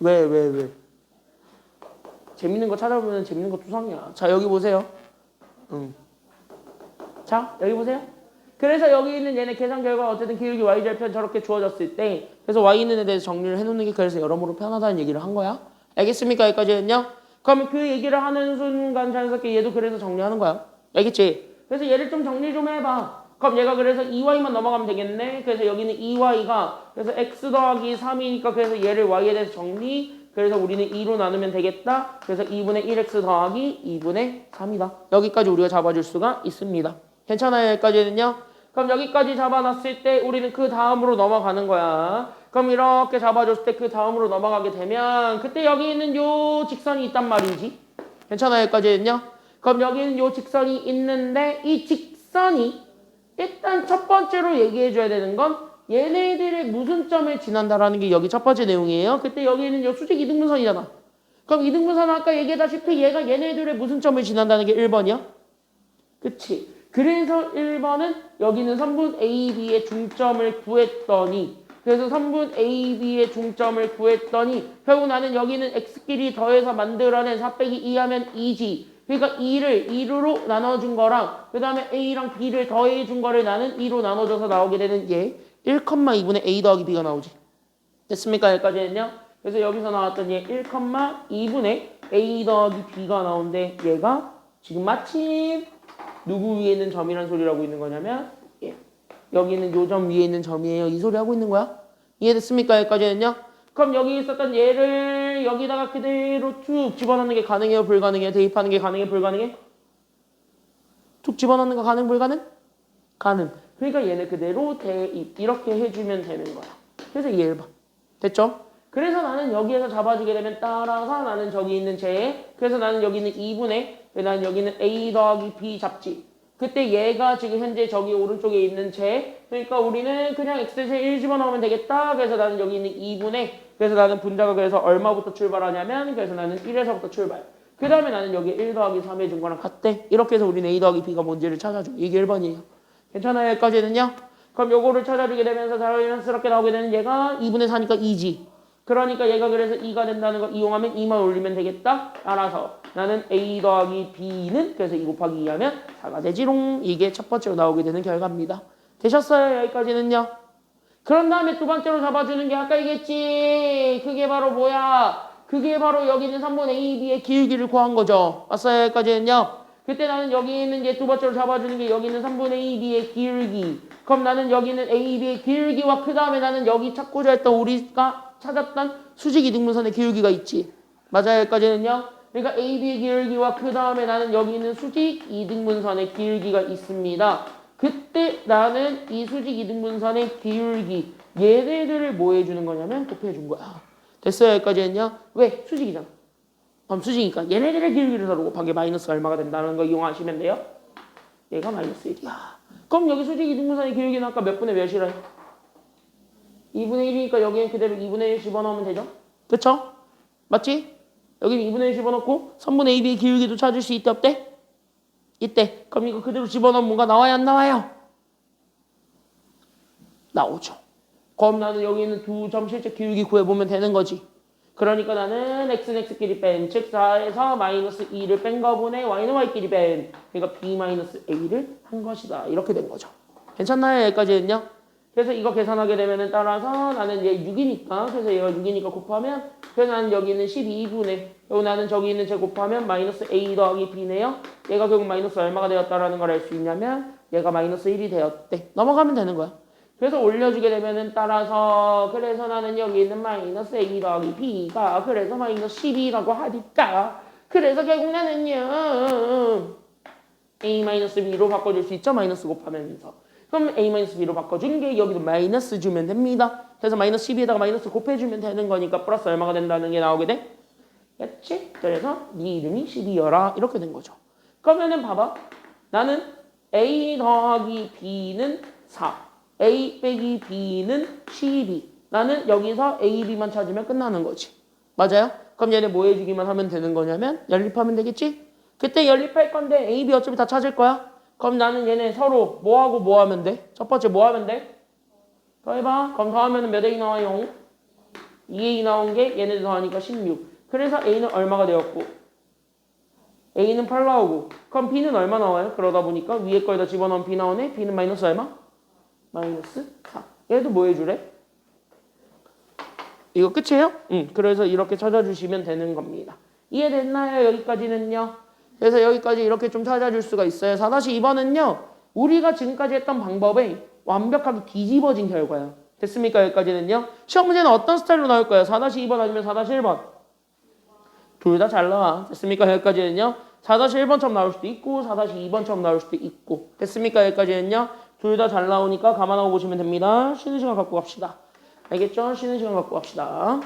Speaker 1: 왜? 재밌는 거 찾아보면 재밌는 거 투성이야. 자, 여기 보세요. 자, 여기 보세요. 그래서 여기 있는 얘네 계산 결과 어쨌든 기울기 y절편 저렇게 주어졌을 때 그래서 y는에 대해서 정리를 해놓는 게 그래서 여러모로 편하다는 얘기를 한 거야. 알겠습니까? 여기까지는요. 그럼 그 얘기를 하는 순간 자연스럽게 얘도 그래서 정리하는 거야. 알겠지? 그래서 얘를 좀 정리 좀 해봐. 그럼 얘가 그래서 2y만 넘어가면 되겠네. 그래서 여기는 2y가 그래서 x 더하기 3이니까 그래서 얘를 y에 대해서 정리. 그래서 우리는 2로 나누면 되겠다. 그래서 2분의 1x 더하기 2분의 3이다. 여기까지 우리가 잡아줄 수가 있습니다. 괜찮아요? 여기까지는요. 그럼 여기까지 잡아놨을 때 우리는 그 다음으로 넘어가는 거야. 그럼 이렇게 잡아줬을 때 그 다음으로 넘어가게 되면 그때 여기 있는 요 직선이 있단 말이지. 괜찮아요? 여기까지는요. 그럼 여기는 요 직선이 있는데 이 직선이 일단 첫 번째로 얘기해줘야 되는 건 얘네들의 무슨 점을 지난다라는 게 여기 첫 번째 내용이에요. 그때 여기는 요 수직 이등분선이잖아. 그럼 이등분선은 아까 얘기했다시피 얘가 얘네들의 무슨 점을 지난다는 게 1번이야? 그치? 그래서 1번은 여기는 3분 AB의 중점을 구했더니 그래서 3분 AB의 중점을 구했더니 결국 나는 여기는 X끼리 더해서 만들어낸 4 빼기 2 하면 2지. 그러니까 2를 2로 나눠준 거랑 그 다음에 A랑 B를 더해준 거를 나는 2로 나눠줘서 나오게 되는 얘 1,2분의 A 더하기 B가 나오지. 됐습니까? 여기까지는요. 그래서 여기서 나왔던 얘 1,2분의 A 더하기 B가 나오는데 얘가 지금 마침 누구 위에 있는 점이란 소리를 하고 있는 거냐면 여기 있는 요 점 위에 있는 점이에요. 이 소리 하고 있는 거야. 이해됐습니까? 여기까지는요. 그럼 여기 있었던 얘를 여기다가 그대로 쭉 집어넣는 게 가능해요? 불가능해요? 대입하는 게 가능해? 불가능해? 쭉 집어넣는 거 가능? 불가능? 가능. 그러니까 얘는 그대로 대입 이렇게 해주면 되는 거야. 그래서 얘 1번. 됐죠? 그래서 나는 여기에서 잡아주게 되면 따라서 나는 저기 있는 쟤 그래서 나는 여기 있는 2분의 나는 여기는 A 더하기 B 잡지. 그때 얘가 지금 현재 저기 오른쪽에 있는 쟤 그러니까 우리는 그냥 X에서 1 집어넣으면 되겠다. 그래서 나는 여기 있는 2분의 그래서 나는 분자가 그래서 얼마부터 출발하냐면 그래서 나는 1에서부터 출발. 그 다음에 나는 여기 1 더하기 3 해준 거랑 같대. 이렇게 해서 우리는 A 더하기 B가 뭔지를 찾아줘. 이게 1번이에요. 괜찮아요? 여기까지는요? 그럼 요거를 찾아주게 되면서 자연스럽게 나오게 되는 얘가 2분의 4니까 2지. 그러니까 얘가 그래서 2가 된다는 거 이용하면 2만 올리면 되겠다. 따라서 나는 A 더하기 B는 그래서 2 곱하기 2 하면 4가 되지롱. 이게 첫 번째로 나오게 되는 결과입니다. 되셨어요? 여기까지는요. 그런 다음에 두 번째로 잡아주는 게 아까 얘기했지. 그게 바로 뭐야? 그게 바로 여기 있는 3분의 A, B의 기울기를 구한 거죠. 왔어요? 여기까지는요. 그때 나는 여기 있는 이제 두 번째로 잡아주는 게 여기 있는 3분의 A, B의 기울기. 그럼 나는 여기 있는 A, B의 기울기와 그 다음에 나는 여기 찾고자 했던 우리가 찾았던 수직 이등분선의 기울기가 있지. 맞아요? 여기까지는요. 그러니까 A, B의 기울기와 그 다음에 나는 여기 있는 수직 이등분선의 기울기가 있습니다. 그때 나는 이 수직 이등분선의 기울기 얘네들을 뭐 해주는 거냐면 곱해준 거야. 됐어요? 여기까지는요. 왜? 수직이잖아. 그럼 수직이니까 얘네들의 기울기를 서로 곱하기 마이너스 얼마가 된다는 거 이용하시면 돼요. 얘가 마이너스 1이야. 그럼 여기 수직 이등분선의 기울기는 아까 몇 분의 몇이라 해? 2분의 1이니까 여기는 그대로 2분의 1 집어넣으면 되죠? 그쵸? 맞지? 여기는 2분의 1 집어넣고 3분의 2b의 기울기도 찾을 수 있대 없대? 이때. 그럼 이거 그대로 집어넣으면 뭔가 나와요? 안 나와요? 나오죠. 그럼 나는 여기 있는 두 점 실제 기울기 구해보면 되는 거지. 그러니까 나는 x는 x끼리 뺀, 즉 4에서 마이너스 2를 뺀 거분의 y는 y끼리 뺀, 그러니까 b 마이너스 a를 한 것이다. 이렇게 된 거죠. 괜찮나요? 여기까지는요? 그래서 이거 계산하게 되면은 따라서 나는 얘 6이니까, 그래서 얘가 6이니까 곱하면, 그래서 나는 여기 있는 12분의, 그리고 나는 저기 있는 제 곱하면 마이너스 a 더하기 b네요. 얘가 결국 마이너스 얼마가 되었다라는 걸 알 수 있냐면, 얘가 마이너스 1이 되었대. 넘어가면 되는 거야. 그래서 올려주게 되면은 따라서 그래서 나는 여기 있는 마이너스 a 더하기 b가 그래서 마이너스 12라고 하니까 그래서 결국 나는요 a 마이너스 b로 바꿔줄 수 있죠. 마이너스 곱하면서 그럼 a 마이너스 b로 바꿔준 게 여기도 마이너스 주면 됩니다. 그래서 마이너스 12에다가 마이너스 곱해주면 되는 거니까 플러스 얼마가 된다는 게 나오게 돼? 그렇지? 그래서 네 이름이 12여라 이렇게 된 거죠. 그러면은 봐봐 나는 a 더하기 b는 4 A 빼기 B는 12. 나는 여기서 A, B만 찾으면 끝나는 거지. 맞아요? 그럼 얘네 뭐 해주기만 하면 되는 거냐면 연립하면 되겠지? 그때 연립할 건데 A, B 어차피 다 찾을 거야. 그럼 나는 얘네 서로 뭐하고 뭐 하면 돼? 첫 번째 뭐 하면 돼? 더해봐. 그럼 더하면 몇 A 나와요? 2A 나온 게 얘네들 더하니까 16. 그래서 A는 얼마가 되었고 A는 8 나오고 그럼 B는 얼마 나와요? 그러다 보니까 위에 거에다 집어넣으면 B 나오네? B는 마이너스 얼마? 마이너스 4. 얘도 뭐 해주래? 이거 끝이에요? 그래서 이렇게 찾아주시면 되는 겁니다. 이해됐나요? 여기까지는요. 그래서 여기까지 이렇게 좀 찾아줄 수가 있어요. 4-2번은요. 우리가 지금까지 했던 방법에 완벽하게 뒤집어진 결과예요. 됐습니까? 여기까지는요. 시험 문제는 어떤 스타일로 나올 거예요? 4-2번 아니면 4-1번? 둘 다 잘 나와. 됐습니까? 여기까지는요. 4-1번처럼 나올 수도 있고 4-2번처럼 나올 수도 있고. 됐습니까? 여기까지는요. 둘 다 잘 나오니까 감안하고 보시면 됩니다. 쉬는 시간 갖고 갑시다. 알겠죠? 쉬는 시간 갖고 갑시다.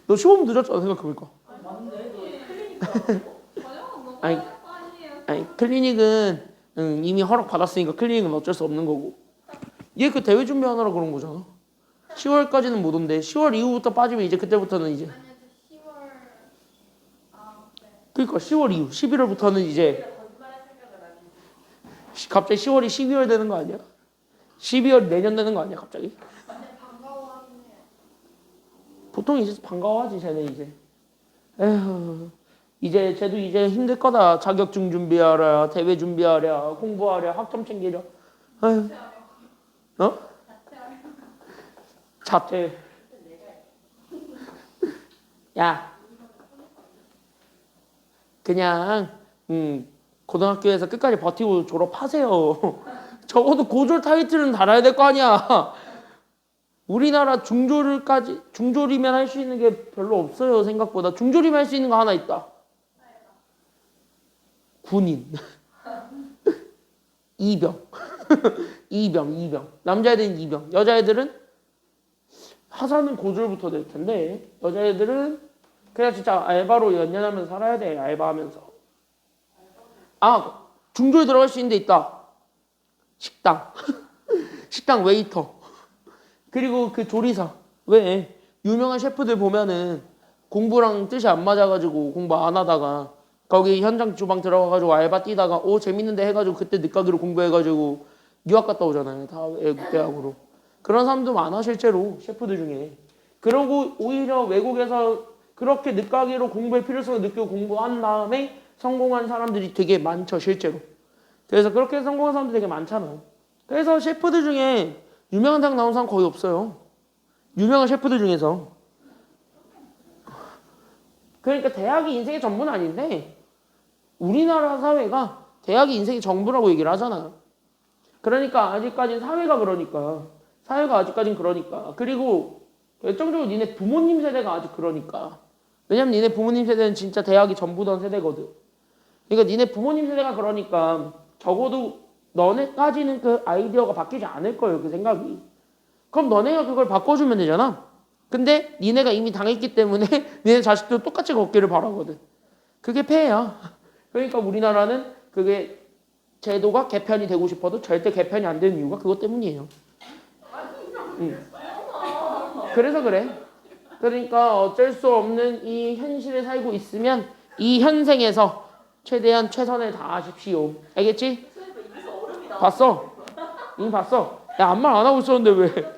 Speaker 1: 너 15분 늦었잖아 생각해보니까. 아니, 아니 클리닉은 이미 허락 받았으니까 클리닉은 어쩔 수 없는 거고. 얘 그 대회 준비하느라 그런 거잖아. 10월까지는 못 온대. 10월 이후부터 빠지면 이제 그때부터는 이제. 그러니까 10월 이후, 11월부터는 이제 갑자기 10월이 12월 되는 거 아니야? 12월 내년 되는 거 아니야 갑자기? 보통 이제 반가워하지 쟤네 이제. 에휴, 이제 쟤도 이제 힘들 거다. 자격증 준비하랴, 대회 준비하랴, 공부하랴, 학점 챙기랴. 에휴. 어? 자퇴. 야, 그냥 고등학교에서 끝까지 버티고 졸업하세요. 적어도 고졸 타이틀은 달아야 될 거 아니야. 우리나라 중졸이면 할 수 있는 게 별로 없어요. 생각보다. 중졸이면 할 수 있는 거 하나 있다. 군인. 이병. 이병. 남자애들은 이병. 여자애들은 하사는 고졸부터 될 텐데 여자애들은 그냥 진짜 알바로 연연하면서 살아야 돼. 알바하면서. 아, 중졸 들어갈 수 있는 데 있다. 식당. 식당 웨이터. 그리고 그 조리사. 왜? 유명한 셰프들 보면은 공부랑 뜻이 안 맞아가지고 공부 안 하다가 거기 현장 주방 들어가가지고 알바 뛰다가 오 재밌는데 해가지고 그때 늦가기로 공부해가지고 유학 갔다 오잖아요. 다 외국 대학으로. 그런 사람도 많아 실제로 셰프들 중에. 그러고 오히려 외국에서 그렇게 늦가기로 공부할 필요성을 느끼고 공부한 다음에 성공한 사람들이 되게 많죠 실제로. 그래서 그렇게 성공한 사람들이 되게 많잖아요. 그래서 셰프들 중에 유명한 대학 나온 사람 거의 없어요. 유명한 셰프들 중에서. 그러니까 대학이 인생의 전부는 아닌데 우리나라 사회가 대학이 인생의 전부라고 얘기를 하잖아요. 그러니까 아직까지는 사회가 아직까지는 그러니까. 그리고 결정적으로 니네 부모님 세대가 아직 그러니까. 왜냐면 니네 부모님 세대는 진짜 대학이 전부던 세대거든. 그러니까 니네 부모님 세대가 그러니까 적어도 너네까지는 그 아이디어가 바뀌지 않을 거예요. 그 생각이. 그럼 너네가 그걸 바꿔주면 되잖아. 근데 니네가 이미 당했기 때문에 니네 자식도 똑같이 걷기를 바라거든. 그게 폐해야. 그러니까 우리나라는 그게 제도가 개편이 되고 싶어도 절대 개편이 안 되는 이유가 그것 때문이에요. 그래서 그래. 그러니까 어쩔 수 없는 이 현실에 살고 있으면 이 현생에서 최대한 최선을 다하십시오. 알겠지? 봤어? 이미 봤어? 야, 아무 말 안 하고 있었는데 왜?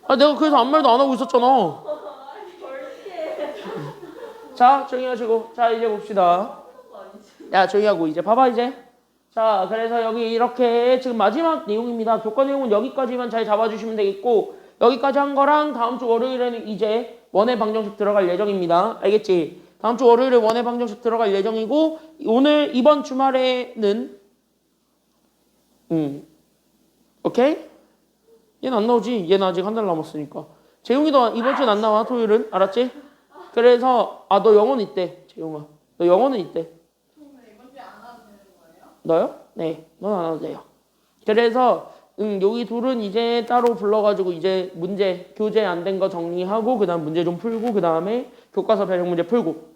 Speaker 1: 아, 내가 그래서 아무 말도 안 하고 있었잖아. 자, 조용히 하시고. 자, 이제 봅시다. 야, 조용히 하고 이제 봐봐 이제. 자, 그래서 여기 이렇게 지금 마지막 내용입니다. 교과 내용은 여기까지만 잘 잡아주시면 되겠고 여기까지 한 거랑 다음 주 월요일에는 이제 원회 방정식 들어갈 예정입니다. 알겠지? 다음 주 월요일에 원회 방정식 들어갈 예정이고 오늘 이번 주말에는 오케이? 얘는 안 나오지? 얘는 아직 한 달 남았으니까. 재용이도 이번 주는 안 나와. 토요일은. 알았지? 그래서 너 영어는 있대. 재용아. 너 영어는 있대. 너요? 네, 넌 안 와도 돼요. 그래서 여기 둘은 이제 따로 불러가지고 이제 문제 교재 안 된 거 정리하고 그 다음 문제 좀 풀고 그 다음에 교과서 배경 문제 풀고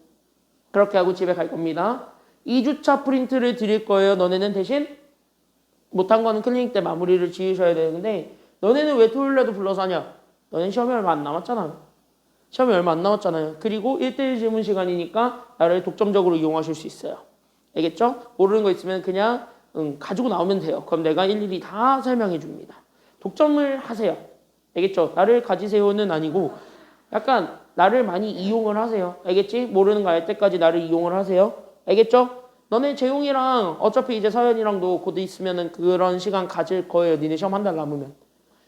Speaker 1: 그렇게 하고 집에 갈 겁니다. 2주차 프린트를 드릴 거예요. 너네는 대신 못한 거는 클리닉 때 마무리를 지으셔야 되는데 너네는 왜 토요일에도 불러서 하냐? 너네는 시험이 얼마 안 남았잖아요. 시험이 얼마 안 남았잖아요. 그리고 1대1 질문 시간이니까 나를 독점적으로 이용하실 수 있어요. 알겠죠? 모르는 거 있으면 그냥 가지고 나오면 돼요. 그럼 내가 일일이 다 설명해 줍니다. 독점을 하세요. 알겠죠? 나를 가지세요는 아니고 약간 나를 많이 이용을 하세요. 알겠지? 모르는 거 알 때까지 나를 이용을 하세요. 알겠죠? 너네 재용이랑 어차피 이제 서연이랑도 곧 있으면은 그런 시간 가질 거예요. 니네 시험 한 달 남으면.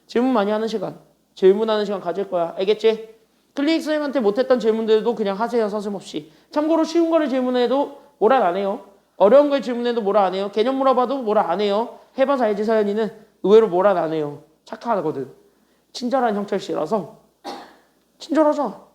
Speaker 1: 질문 많이 하는 시간. 질문하는 시간 가질 거야. 알겠지? 클리닉 선생님한테 못했던 질문들도 그냥 하세요. 서슴없이. 참고로 쉬운 거를 질문해도 뭐라 안 해요. 어려운 걸 질문해도 뭐라 안 해요. 개념 물어봐도 뭐라 안 해요. 해봐서 알지 서연이는 의외로 뭐라 안 해요. 착하거든. 친절한 형철 씨라서 친절하죠.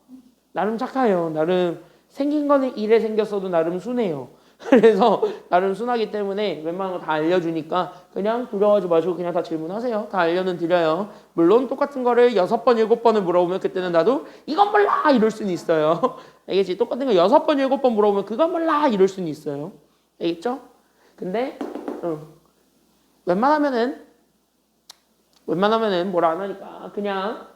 Speaker 1: 나름 착해요. 나름 생긴 거는 이래 생겼어도 나름 순해요. 그래서 나름 순하기 때문에 웬만한 거 다 알려주니까 그냥 두려워하지 마시고 그냥 다 질문하세요. 다 알려는 드려요. 물론 똑같은 거를 6번, 7번을 물어보면 그때는 나도 이건 몰라 이럴 수는 있어요. 알겠지? 똑같은 거 6번, 7번 물어보면 그건 몰라 이럴 수는 있어요. 알겠죠? 근데 웬만하면은 뭐라 안 하니까 그냥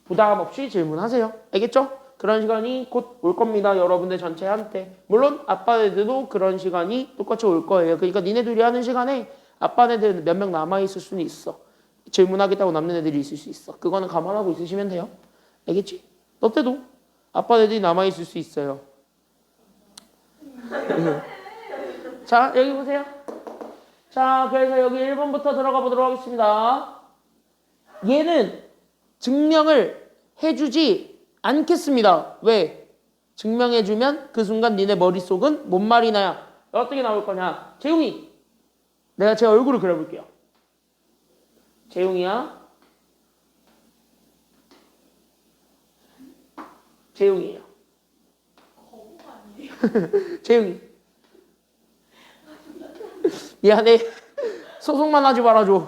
Speaker 1: 부담 없이 질문하세요. 알겠죠? 그런 시간이 곧 올 겁니다. 여러분들 전체한테. 물론 아빠네들도 그런 시간이 똑같이 올 거예요. 그러니까 니네들이 하는 시간에 아빠네들 몇 명 남아있을 수는 있어. 질문하겠다고 남는 애들이 있을 수 있어. 그거는 감안하고 있으시면 돼요. 알겠지? 너 때도 아빠네들이 남아있을 수 있어요. 자, 여기 보세요. 자, 그래서 여기 1번부터 들어가 보도록 하겠습니다. 얘는 증명을 해주지 않겠습니다. 왜? 증명해주면 그 순간 니네 머릿속은 뭔 말이 나야? 어떻게 나올 거냐? 재웅이, 내가 제 얼굴을 그려볼게요. 재웅이야. 재웅이에요. 재웅이. 미안해. 소송만 하지 말아줘.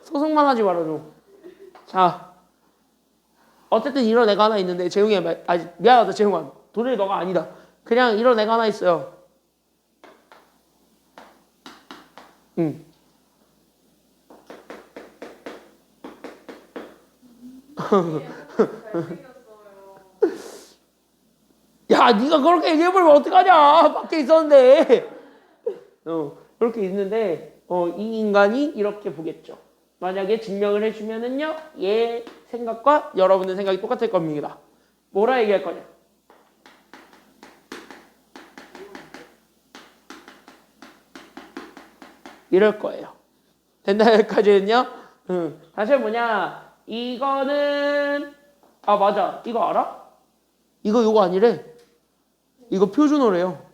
Speaker 1: 소송만 하지 말아줘. 자. 어쨌든 이런 애가 하나 있는데 재웅이야 미안하다 재웅아 도저히 너가 아니다. 그냥 이런 애가 하나 있어요. 야 네가 그렇게 얘기해버리면 어떡하냐. 밖에 있었는데. 그렇게 있는데 이 인간이 이렇게 보겠죠. 만약에 증명을 해주면은요, 얘 생각과 여러분의 생각이 똑같을 겁니다. 뭐라 얘기할 거냐? 이럴 거예요. 된다 여기까지는요. 다시 뭐냐? 이거는 맞아. 이거 알아? 이거 요거 아니래. 이거 표준어래요.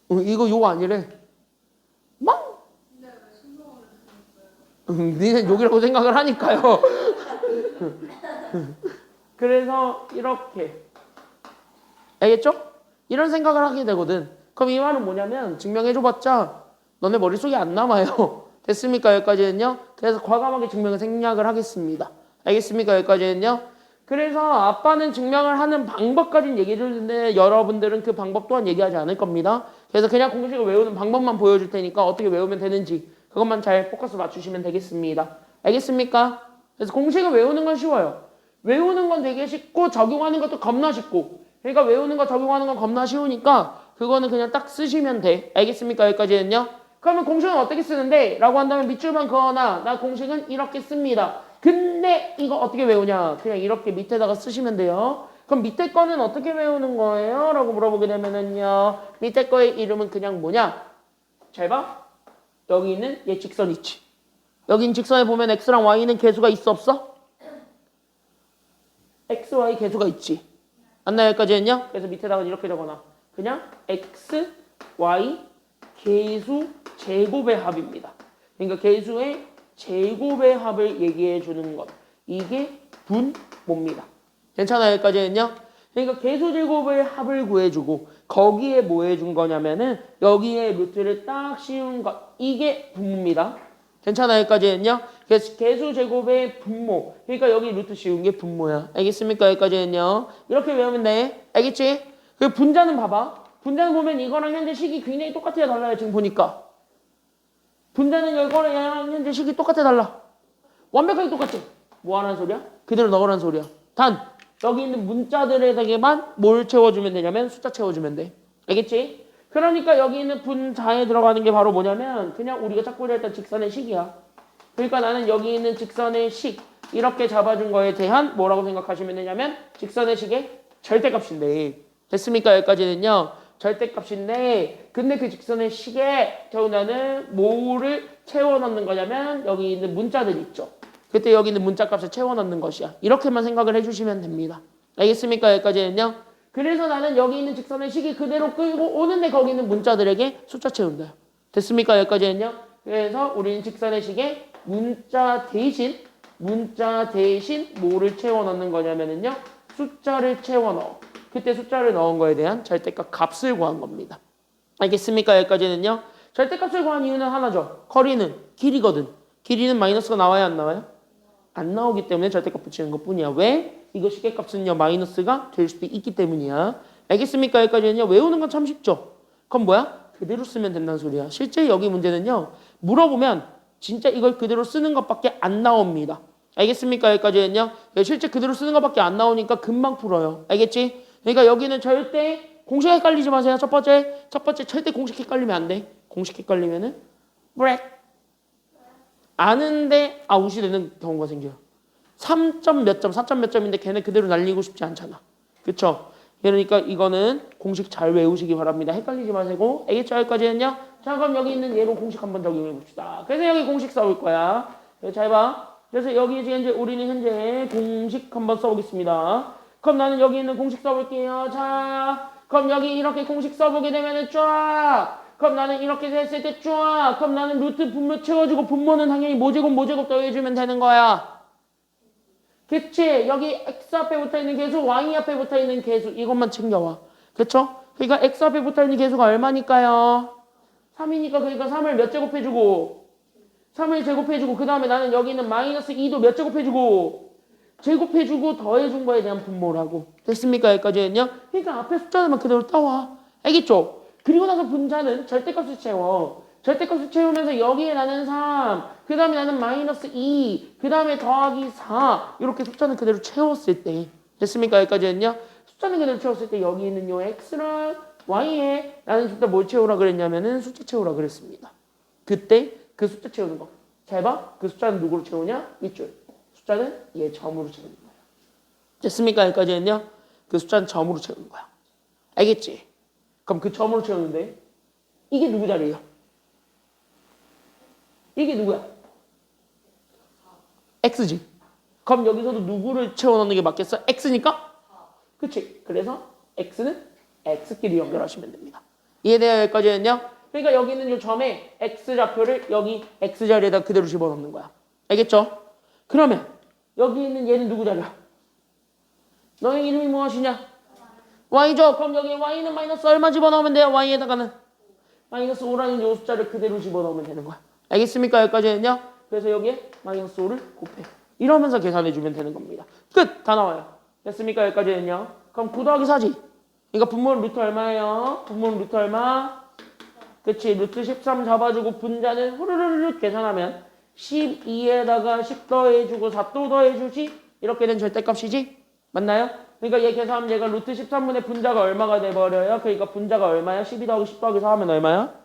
Speaker 1: 이거 요거 아니래. 니는 욕이라고 생각을 하니까요. 그래서 이렇게 알겠죠? 이런 생각을 하게 되거든. 그럼 이 말은 뭐냐면 증명해줘봤자 너네 머릿속에 안 남아요. 됐습니까? 여기까지는요. 그래서 과감하게 증명을 생략을 하겠습니다. 알겠습니까? 여기까지는요. 그래서 아빠는 증명을 하는 방법까지는 얘기해 주는데 여러분들은 그 방법 또한 얘기하지 않을 겁니다. 그래서 그냥 공식을 외우는 방법만 보여줄 테니까 어떻게 외우면 되는지 그것만 잘 포커스 맞추시면 되겠습니다. 알겠습니까? 그래서 공식을 외우는 건 쉬워요. 외우는 건 되게 쉽고 적용하는 것도 겁나 쉽고 그러니까 외우는 거 적용하는 건 겁나 쉬우니까 그거는 그냥 딱 쓰시면 돼. 알겠습니까? 여기까지는요. 그러면 공식은 어떻게 쓰는데? 라고 한다면 밑줄만 그어놔. 나 공식은 이렇게 씁니다. 근데 이거 어떻게 외우냐? 그냥 이렇게 밑에다가 쓰시면 돼요. 그럼 밑에 거는 어떻게 외우는 거예요? 라고 물어보게 되면은요. 밑에 거의 이름은 그냥 뭐냐? 잘 봐. 여기 있는 얘 직선 있지. 여기 있는 직선에 보면 x랑 y는 계수가 있어 없어? x, y 계수가 있지. 안나 여기까지는요? 그래서 밑에다가 이렇게 적어놔. 그냥 x, y 계수 제곱의 합입니다. 그러니까 계수의 제곱의 합을 얘기해 주는 것. 이게 분모입니다. 괜찮아요? 여기까지는요? 그러니까 계수 제곱의 합을 구해주고 거기에 뭐 해준 거냐면은 여기에 루트를 딱 씌운 것. 이게 분모입니다. 괜찮아요? 여기까지는요? 그래서 계수 제곱의 분모. 그러니까 여기 루트 씌운 게 분모야. 알겠습니까? 여기까지는요? 이렇게 외우면 돼. 알겠지? 그 분자는 봐봐. 분자는 보면 이거랑 현재 식이 굉장히 똑같아요. 달라요. 지금 보니까. 분자는 이거랑 현재 식이 똑같아 달라. 완벽하게 똑같지? 뭐 하라는 소리야? 그대로 넣으라는 소리야. 단 여기 있는 문자들에게만 뭘 채워주면 되냐면 숫자 채워주면 돼. 알겠지? 그러니까 여기 있는 분자에 들어가는 게 바로 뭐냐면 그냥 우리가 찾고자 했던 직선의 식이야. 그러니까 나는 여기 있는 직선의 식 이렇게 잡아준 거에 대한 뭐라고 생각하시면 되냐면 직선의 식의 절대값인데 됐습니까? 여기까지는요. 절대값인데 근데 그 직선의 식에 나는 뭐를 채워 넣는 거냐면 여기 있는 문자들 있죠. 그때 여기 있는 문자값을 채워 넣는 것이야. 이렇게만 생각을 해주시면 됩니다. 알겠습니까? 여기까지는요. 그래서 나는 여기 있는 직선의 식이 그대로 끌고 오는데 거기 있는 문자들에게 숫자 채운다. 됐습니까? 여기까지는요. 그래서 우리는 직선의 식에 문자 대신 뭐를 채워 넣는 거냐면은요. 숫자를 채워 넣어. 그때 숫자를 넣은 거에 대한 절대값 값을 구한 겁니다. 알겠습니까? 여기까지는요. 절대값을 구한 이유는 하나죠. 거리는 길이거든. 길이는 마이너스가 나와야 안 나와요? 안 나오기 때문에 절대값 붙이는 것뿐이야. 왜? 이거 시계값은요 마이너스가 될 수도 있기 때문이야. 알겠습니까? 여기까지는요. 외우는 건 참 쉽죠. 그럼 뭐야? 그대로 쓰면 된다는 소리야. 실제 여기 문제는요. 물어보면 진짜 이걸 그대로 쓰는 것밖에 안 나옵니다. 알겠습니까? 여기까지는요. 실제 그대로 쓰는 것밖에 안 나오니까 금방 풀어요. 알겠지? 그러니까 여기는 절대 공식 헷갈리지 마세요. 첫 번째 절대 공식 헷갈리면 안 돼. 공식 헷갈리면은 브렉 아는데 아웃이 되는 경우가 생겨요. 3점 몇 점, 4점 몇 점인데 걔네 그대로 날리고 싶지 않잖아. 그쵸? 그러니까 이거는 공식 잘 외우시기 바랍니다. 헷갈리지 마시고. 알겠죠? 여기까지는요. 자, 그럼 여기 있는 얘로 공식 한번 적용해 봅시다. 그래서 여기 공식 써볼 거야. 잘 봐. 그래서 여기 이제 우리는 현재 공식 한번 써보겠습니다. 그럼 나는 여기 있는 공식 써볼게요. 자, 그럼 여기 이렇게 공식 써보게 되면은 쫙. 그럼 나는 이렇게 됐을 때 쫙. 그럼 나는 루트 분모 채워주고 분모는 당연히 모제곱 더해주면 되는 거야. 그치? 여기 x 앞에 붙어있는 계수, y 앞에 붙어있는 계수 이것만 챙겨와. 그쵸? 그러니까 x 앞에 붙어있는 계수가 얼마니까요? 3이니까 그러니까 3을 몇 제곱해주고 3을 제곱해주고 그 다음에 나는 여기 있는 마이너스 2도 몇 제곱해주고 제곱해주고 더해준 거에 대한 분모라고. 됐습니까? 여기까지는요? 그러니까 앞에 숫자들만 그대로 따와. 알겠죠? 그리고 나서 분자는 절대값을 채워. 절대값을 채우면서 여기에 나는 3, 그 다음에 나는 마이너스 2, 그 다음에 더하기 4 이렇게 숫자는 그대로 채웠을 때 됐습니까? 여기까지는요. 숫자는 그대로 채웠을 때 여기 있는 요 x랑 y에 나는 숫자 뭘 채우라 그랬냐면은 숫자 채우라 그랬습니다. 그때 그 숫자 채우는 거. 잘 봐. 그 숫자는 누구로 채우냐? 밑줄. 숫자는 얘 점으로 채우는 거야. 됐습니까? 여기까지는요. 그 숫자는 점으로 채우는 거야. 알겠지? 그럼 그 점으로 채우는데 이게 누구 자리예요? 이게 누구야? x지. 그럼 여기서도 누구를 채워넣는 게 맞겠어? x니까? 그치? 그래서 x는 x끼리 연결하시면 됩니다. 이해돼요? 여기까지는요? 그러니까 여기 있는 이 점에 x좌표를 여기 x자리에다 그대로 집어넣는 거야. 알겠죠? 그러면 여기 있는 얘는 누구 자리야? 너의 이름이 무엇이냐? y죠? 그럼 여기 y는 마이너스 얼마 집어넣으면 돼요? y에다가는 마이너스 5라는 요 숫자를 그대로 집어넣으면 되는 거야. 알겠습니까? 여기까지는요? 그래서 여기에 마이너스 5를 곱해. 이러면서 계산해주면 되는 겁니다. 끝! 다 나와요. 됐습니까? 여기까지는요? 그럼 9 더하기 4지? 그러니까 분모는 루트 얼마예요? 분모는 루트 얼마? 그치? 루트 13 잡아주고 분자는 후루루루 계산하면 12에다가 10 더해주고 4 또 더해주지? 이렇게 된 절대값이지? 맞나요? 그러니까 얘 계산하면 얘가 루트 13분의 분자가 얼마가 돼버려요? 그러니까 분자가 얼마야? 12 더하기 10 더하기 4 하면 얼마야?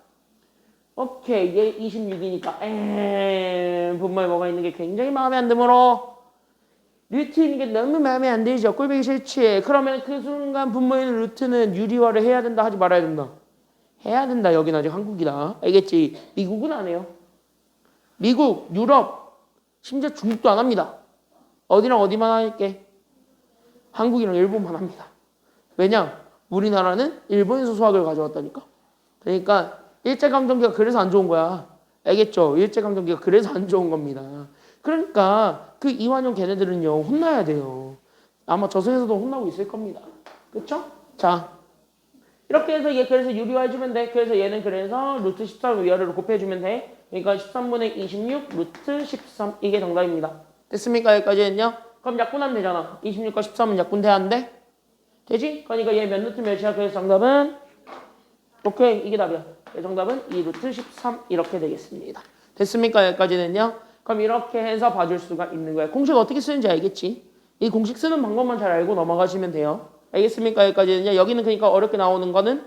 Speaker 1: 오케이, 얘 26이니까 분모에 뭐가 있는 게 굉장히 마음에 안 드므로 루트 있는 게 너무 마음에 안 들죠. 꼴보기 싫지. 그러면 그 순간 분모에 있는 루트는 유리화를 해야 된다 하지 말아야 된다. 해야 된다. 여긴 아직 한국이다. 알겠지? 미국은 안 해요. 미국, 유럽, 심지어 중국도 안 합니다. 어디랑 어디만 할게? 한국이랑 일본만 합니다. 왜냐? 우리나라는 일본에서 수학을 가져왔다니까. 그러니까 일제강점기가 그래서 안 좋은 거야. 알겠죠? 일제강점기가 그래서 안 좋은 겁니다. 그러니까 그 이완용 걔네들은요 혼나야 돼요. 아마 저승에서도 혼나고 있을 겁니다. 그쵸? 자, 이렇게 해서 얘 그래서 유리화해주면 돼. 그래서 얘는 그래서 루트 13 위아래로 곱해주면 돼. 그러니까 13분의 26 루트 13 이게 정답입니다. 됐습니까? 여기까지는요? 그럼 약분하면 되잖아. 26과 13은 약분돼야 안 돼? 되지? 그러니까 얘 몇 루트 몇이야? 그래서 정답은 오케이 이게 답이야. 정답은 2 루트 13 이렇게 되겠습니다. 됐습니까? 여기까지는요. 그럼 이렇게 해서 봐줄 수가 있는 거예요. 공식 어떻게 쓰는지 알겠지? 이 공식 쓰는 방법만 잘 알고 넘어가시면 돼요. 알겠습니까? 여기까지는요. 여기는 그러니까 어렵게 나오는 거는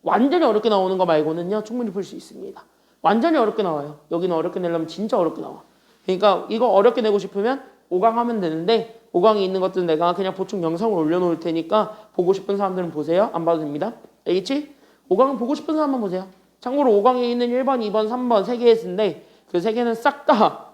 Speaker 1: 완전히 어렵게 나오는 거 말고는요. 충분히 풀 수 있습니다. 완전히 어렵게 나와요. 여기는 어렵게 내려면 진짜 어렵게 나와. 그러니까 이거 어렵게 내고 싶으면 5강 하면 되는데 5강에 있는 것들은 내가 그냥 보충 영상을 올려놓을 테니까 보고 싶은 사람들은 보세요. 안 봐도 됩니다. 알겠지? 5강은 보고 싶은 사람만 보세요. 참고로 5강에 있는 1번, 2번, 3번 3개 했는데 그 3개는 싹 다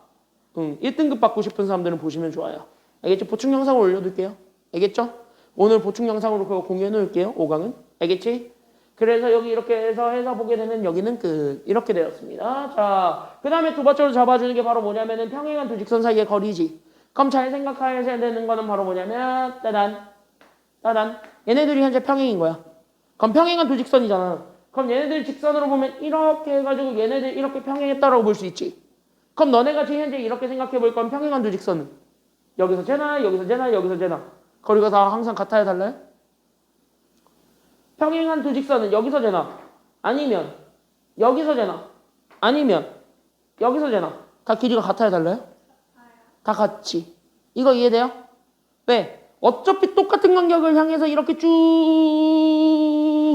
Speaker 1: 1등급 받고 싶은 사람들은 보시면 좋아요. 알겠죠? 보충 영상을 올려둘게요. 알겠죠? 오늘 보충 영상으로 그거 공유해 놓을게요. 5강은. 알겠지? 그래서 여기 이렇게 해서 보게 되면 여기는 끝. 이렇게 되었습니다. 자, 그 다음에 두 번째로 잡아주는 게 바로 뭐냐면은 평행한 두 직선 사이의 거리지. 그럼 잘 생각하셔야 되는 거는 바로 뭐냐면 따단 얘네들이 현재 평행인 거야. 그럼 평행한 두 직선이잖아. 그럼 얘네들 직선으로 보면 이렇게 해가지고 얘네들 이렇게 평행했다라고 볼 수 있지. 그럼 너네가 지금 현재 이렇게 생각해 볼 건 평행한 두 직선은 여기서 쟤나 여기서 쟤나 여기서 쟤나 거리가 다 항상 같아야 달라요? 평행한 두 직선은 여기서 쟤나 아니면 여기서 쟤나 아니면 여기서 쟤나 다 길이가 같아야 달라요? 다 같지. 이거 이해돼요? 왜? 어차피 똑같은 간격을 향해서 이렇게 쭉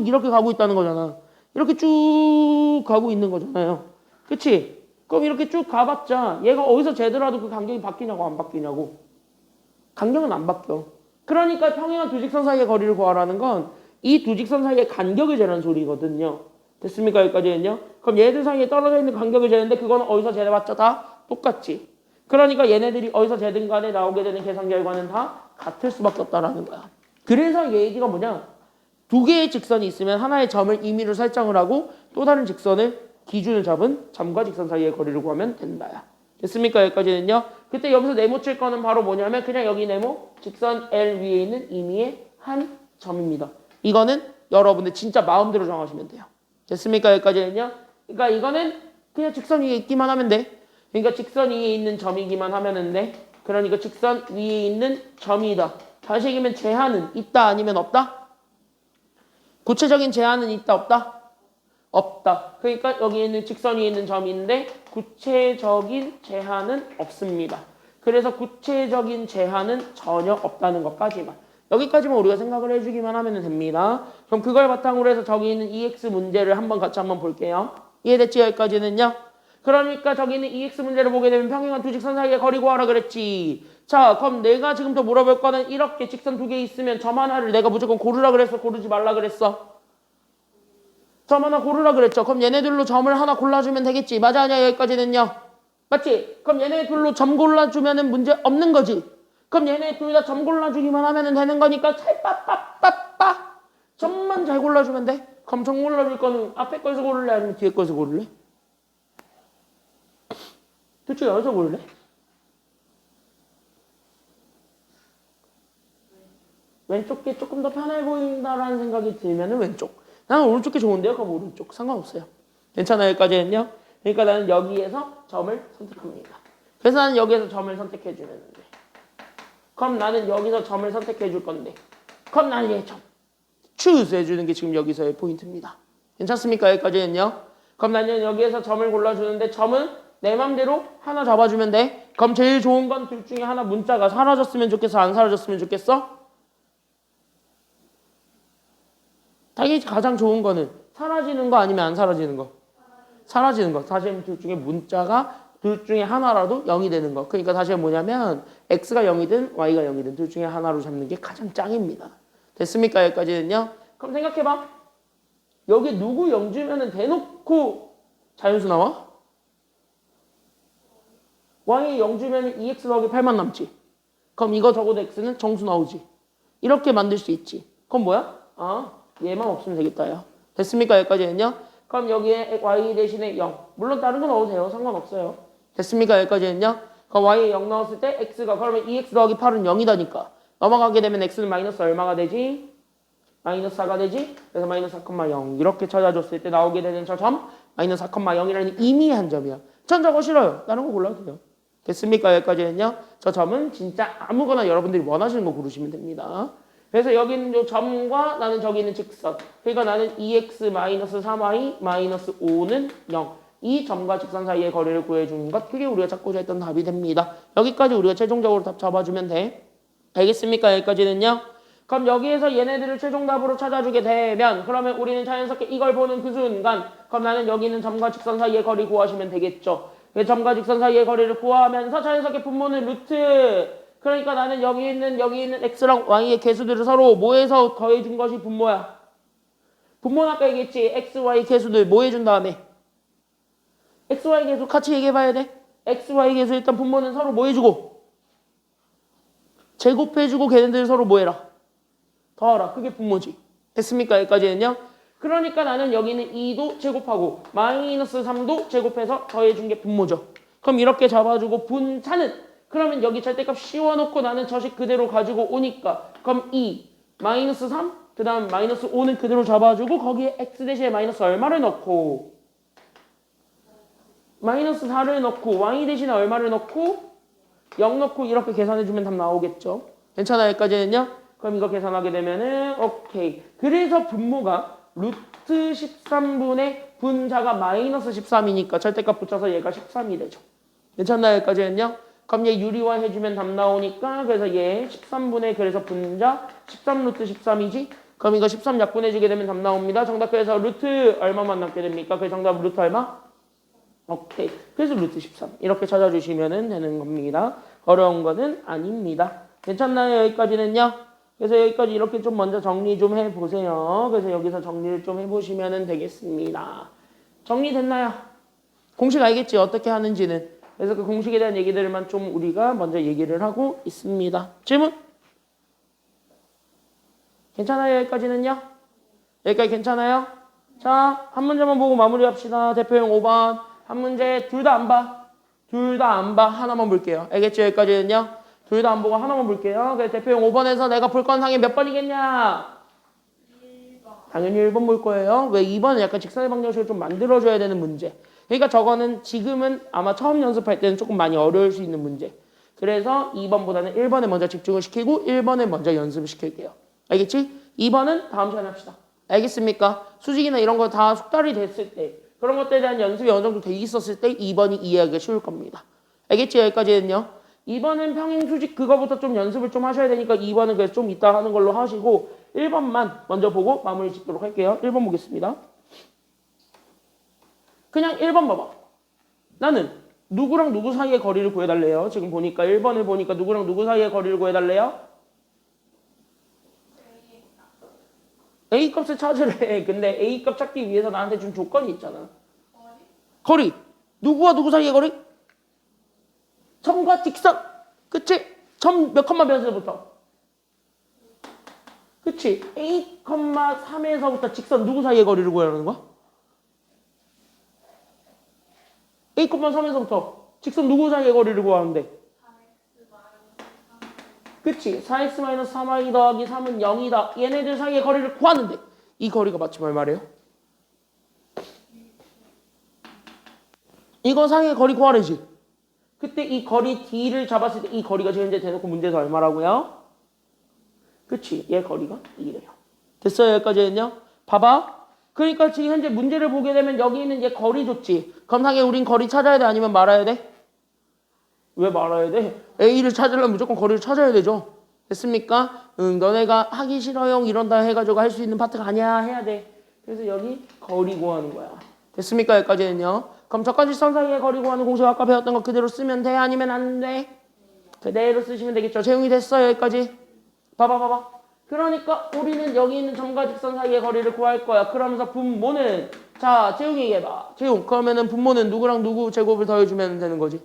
Speaker 1: 이렇게 가고 있다는 거잖아. 이렇게 쭉 가고 있는 거잖아요. 그치? 그럼 이렇게 쭉 가봤자 얘가 어디서 재더라도 그 간격이 바뀌냐고 안 바뀌냐고. 간격은 안 바뀌어. 그러니까 평행한 두 직선 사이의 거리를 구하라는 건 이 두 직선 사이의 간격을 재라는 소리거든요. 됐습니까? 여기까지는요? 그럼 얘들 사이에 떨어져 있는 간격을 재는데 그거는 어디서 재봤자 다 똑같지. 그러니까 얘네들이 어디서 재든 간에 나오게 되는 계산 결과는 다 같을 수밖에 없다라는 거야. 그래서 얘 얘기가 뭐냐? 두 개의 직선이 있으면 하나의 점을 임의로 설정을 하고 또 다른 직선을 기준을 잡은 점과 직선 사이의 거리를 구하면 된다야. 됐습니까? 여기까지는요. 그때 여기서 네모 칠 거는 바로 뭐냐면 그냥 여기 네모 직선 L 위에 있는 임의의 한 점입니다. 이거는 여러분들 진짜 마음대로 정하시면 돼요. 됐습니까? 여기까지는요. 그러니까 이거는 그냥 직선 위에 있기만 하면 돼. 그러니까 직선 위에 있는 점이기만 하면 돼. 그러니까 직선 위에 있는 점이다. 다시 얘기하면 제한은 있다 아니면 없다? 구체적인 제한은 있다 없다? 없다. 그러니까 여기 있는 직선 위에 있는 점인데 구체적인 제한은 없습니다. 그래서 구체적인 제한은 전혀 없다는 것까지만. 여기까지만 우리가 생각을 해주기만 하면 됩니다. 그럼 그걸 바탕으로 해서 저기 있는 EX 문제를 같이 한번 볼게요. 이해됐지? 여기까지는요? 그러니까 저기 있는 EX 문제를 보게 되면 평행한 두 직선 사이의 거리 구하라 그랬지. 자, 그럼 내가 지금부터 물어볼 거는 이렇게 직선 두 개 있으면 점 하나를 내가 무조건 고르라 그랬어? 고르지 말라 그랬어? 점 하나 고르라 그랬죠. 그럼 얘네들로 점을 하나 골라주면 되겠지. 맞아, 아니야? 여기까지는요? 맞지? 그럼 얘네들로 점 골라주면은 문제 없는 거지. 그럼 얘네 둘 다 점 골라주기만 하면 되는 거니까 찰빠빠빠빠 점만 잘 골라주면 돼. 그럼 점 골라줄 거는 앞에 거에서 고를래 아니면 뒤에 거에서 고를래? 둘 중에 어디서 고를래? 왼쪽 게 조금 더 편해 보인다라는 생각이 들면은 왼쪽. 나는 오른쪽 게 좋은데요? 그럼 오른쪽. 상관없어요. 괜찮아요? 여기까지는요? 그러니까 나는 여기에서 점을 선택합니다. 그래서 나는 여기에서 점을 선택해 주면 돼. 그럼 나는 여기서 점을 선택해 줄 건데 그럼 나는 얘 점 choose 해주는 게 지금 여기서의 포인트입니다. 괜찮습니까? 여기까지는요. 그럼 나는 여기에서 점을 골라주는데 점은 내 맘대로 하나 잡아주면 돼. 그럼 제일 좋은 건 둘 중에 하나 문자가 사라졌으면 좋겠어? 안 사라졌으면 좋겠어? 당연히 가장 좋은 거는 사라지는 거 아니면 안 사라지는 거? 사라지는 거. 사실 둘 중에 문자가 둘 중에 하나라도 0이 되는 거. 그러니까 다시 뭐냐면 x가 0이든 y가 0이든 둘 중에 하나로 잡는 게 가장 짱입니다. 됐습니까? 여기까지는요. 그럼 생각해봐. 여기 누구 0 주면은 대놓고 자연수 나와? y에 0 주면 2x 더하기 8만 남지. 그럼 이거 적어도 x는 정수 나오지. 이렇게 만들 수 있지. 그럼 뭐야? 얘만 없으면 되겠다. 요 됐습니까? 여기까지는요. 그럼 여기에 y 대신에 0. 물론 다른 거 넣어도 돼요. 상관없어요. 됐습니까? 여기까지는요. 그럼 y에 0 넣었을 때 x가 그러면 2x 더하기 8은 0이다니까. 넘어가게 되면 x는 마이너스 얼마가 되지? 마이너스 4가 되지? 그래서 마이너스 4,0 이렇게 찾아줬을 때 나오게 되는 저 점 마이너스 4,0이라는 의미의 한 점이야. 전 저거 싫어요. 다른 거 골라도 돼요. 됐습니까? 여기까지는요. 저 점은 진짜 아무거나 여러분들이 원하시는 거 고르시면 됩니다. 그래서 여기 있는 요 점과 나는 저기 있는 직선. 그러니까 나는 2x 마이너스 3y 마이너스 5는 0. 이 점과 직선 사이의 거리를 구해주는 것. 그게 우리가 찾고자 했던 답이 됩니다. 여기까지 우리가 최종적으로 답 잡아주면 돼. 알겠습니까? 여기까지는요. 그럼 여기에서 얘네들을 최종 답으로 찾아주게 되면 그러면 우리는 자연스럽게 이걸 보는 그 순간 그럼 나는 여기 있는 점과 직선 사이의 거리 구하시면 되겠죠. 점과 직선 사이의 거리를 구하면서 자연스럽게 분모는 루트. 그러니까 나는 여기 있는 x랑 y의 개수들을 서로 뭐해서 더해준 것이 분모야. 분모는 아까 얘기했지. x, y 개수들 뭐 해준 다음에 x, y 개수 같이 얘기해봐야 돼. x, y 개수 일단 분모는 서로 뭐 해주고 제곱해주고 걔네들 서로 뭐 해라. 더하라. 그게 분모지. 됐습니까? 여기까지는요. 그러니까 나는 여기는 2도 제곱하고 마이너스 3도 제곱해서 더해준 게 분모죠. 그럼 이렇게 잡아주고 분차는 그러면 여기 절대값 씌워놓고 나는 저식 그대로 가지고 오니까 그럼 2 마이너스 3 그 다음 마이너스 5는 그대로 잡아주고 거기에 x 대신에 마이너스 얼마를 넣고 마이너스 4를 넣고 y 대신에 얼마를 넣고 0 넣고 이렇게 계산해주면 답 나오겠죠. 괜찮아요? 여기까지는요? 그럼 이거 계산하게 되면은 오케이. 그래서 분모가 루트 13분의 분자가 마이너스 13이니까 절대값 붙여서 얘가 13이 되죠. 괜찮나요? 여기까지는요? 그럼 얘 유리화 해주면 답 나오니까 그래서 얘 13분의 그래서 분자 13 루트 13이지? 그럼 이거 13 약분해주게 되면 답 나옵니다. 정답 그래서 루트 얼마만 남게 됩니까? 그 정답 루트 얼마? 오케이. 그래서 루트 13 이렇게 찾아주시면 되는 겁니다. 어려운 거는 아닙니다. 괜찮나요? 여기까지는요? 그래서 여기까지 이렇게 좀 먼저 정리 좀 해보세요. 그래서 여기서 정리를 좀 해보시면 되겠습니다. 정리됐나요? 공식 알겠지? 어떻게 하는지는. 그래서 그 공식에 대한 얘기들만 좀 우리가 먼저 얘기를 하고 있습니다. 질문? 괜찮아요? 여기까지는요? 여기까지 괜찮아요? 자, 한 문제만 보고 마무리합시다. 대표형 5번. 한 문제 둘 다 안 봐. 둘 다 안 봐. 하나만 볼게요. 알겠죠? 여기까지는요? 둘 다 안 보고 하나만 볼게요. 그래서 대표형 5번에서 내가 볼 건 상위 몇 번이겠냐? 1번. 당연히 1번 볼 거예요. 왜 2번은 약간 직선의 방정식을 좀 만들어줘야 되는 문제. 그러니까 저거는 지금은 아마 처음 연습할 때는 조금 많이 어려울 수 있는 문제. 그래서 2번보다는 1번에 먼저 집중을 시키고 1번에 먼저 연습을 시킬게요. 알겠지? 2번은 다음 시간에 합시다. 알겠습니까? 수직이나 이런 거 다 숙달이 됐을 때 그런 것들에 대한 연습이 어느 정도 돼 있었을 때 2번이 이해하기가 쉬울 겁니다. 알겠지? 여기까지는요. 2번은 평행 수직 그거부터 좀 연습을 좀 하셔야 되니까 2번은 그래서 좀 이따 하는 걸로 하시고 1번만 먼저 보고 마무리 짓도록 할게요. 1번 보겠습니다. 그냥 1번 봐봐. 나는 누구랑 누구 사이의 거리를 구해달래요. 지금 보니까 1번을 보니까 누구랑 누구 사이의 거리를 구해달래요. A값을 찾으래. 근데 A값 찾기 위해서 나한테 준 조건이 있잖아. 거리. 누구와 누구 사이의 거리? 점과 직선. 그치? 점 몇 컴마 몇에서부터? 그치? A, 3에서부터 직선 누구 사이의 거리를 구하라는 거야? A, 3에서부터 직선 누구 사이의 거리를 구하는데? 그치? 4x-3y 더하기 3은 0이다. 얘네들 사이의 거리를 구하는데 이 거리가 마침 얼마래요? 이거 사이의 거리 구하래지. 그때 이 거리 D를 잡았을 때 이 거리가 지금 현재 대놓고 문제에서 얼마라고요? 그치? 얘 거리가 2래요. 됐어요? 여기까지는요? 봐봐. 그러니까 지금 현재 문제를 보게 되면 여기 있는 얘 거리 줬지. 그럼 당연히 우린 거리 찾아야 돼? 아니면 말아야 돼? 왜 말아야 돼? A를 찾으려면 무조건 거리를 찾아야 되죠. 됐습니까? 너네가 하기 싫어요 이런다 해가지고 할 수 있는 파트가 아니야 해야 돼. 그래서 여기 거리 구하는 거야. 됐습니까? 여기까지는요. 그럼 적간직선 사이의 거리 구하는 공식 아까 배웠던 거 그대로 쓰면 돼? 아니면 안 돼? 그대로 쓰시면 되겠죠. 채용이 됐어요. 여기까지. 봐봐. 그러니까 우리는 여기 있는 점과 직선 사이의 거리를 구할 거야. 그러면서 분모는 자 채용이 얘기해봐. 채용. 그러면은 분모는 누구랑 누구 제곱을 더해주면 되는 거지.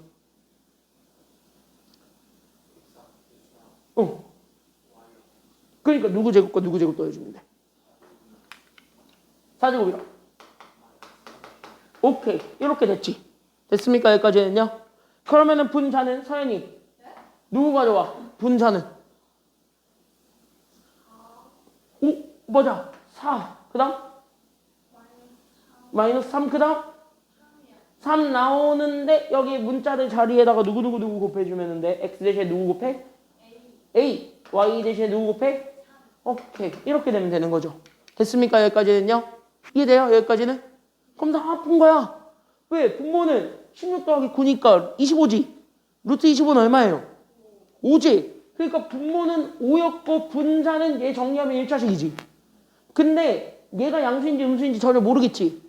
Speaker 1: 그러니까 누구 제곱과 누구 제곱 더해주면 돼. 4제곱이라. 오케이. 이렇게 됐지. 됐습니까? 여기까지는요. 그러면은 분자는 서연이 누구 가져와? 분자는 오 맞아. 4. 그 다음 마이너스 3. 그 다음 3 나오는데 여기 문자들 자리에다가 누구 곱해주면 돼. x 대신에 누구 곱해? A. y 대신에 누구 곱해? 오케이. 이렇게 되면 되는 거죠. 됐습니까? 여기까지는요. 이해돼요? 여기까지는? 그럼 다 아픈 거야. 왜? 분모는 16 더하기 9니까 25지. 루트 25는 얼마예요? 5지. 그러니까 분모는 5였고 분자는 얘 정리하면 1차식이지. 근데 얘가 양수인지 음수인지 전혀 모르겠지.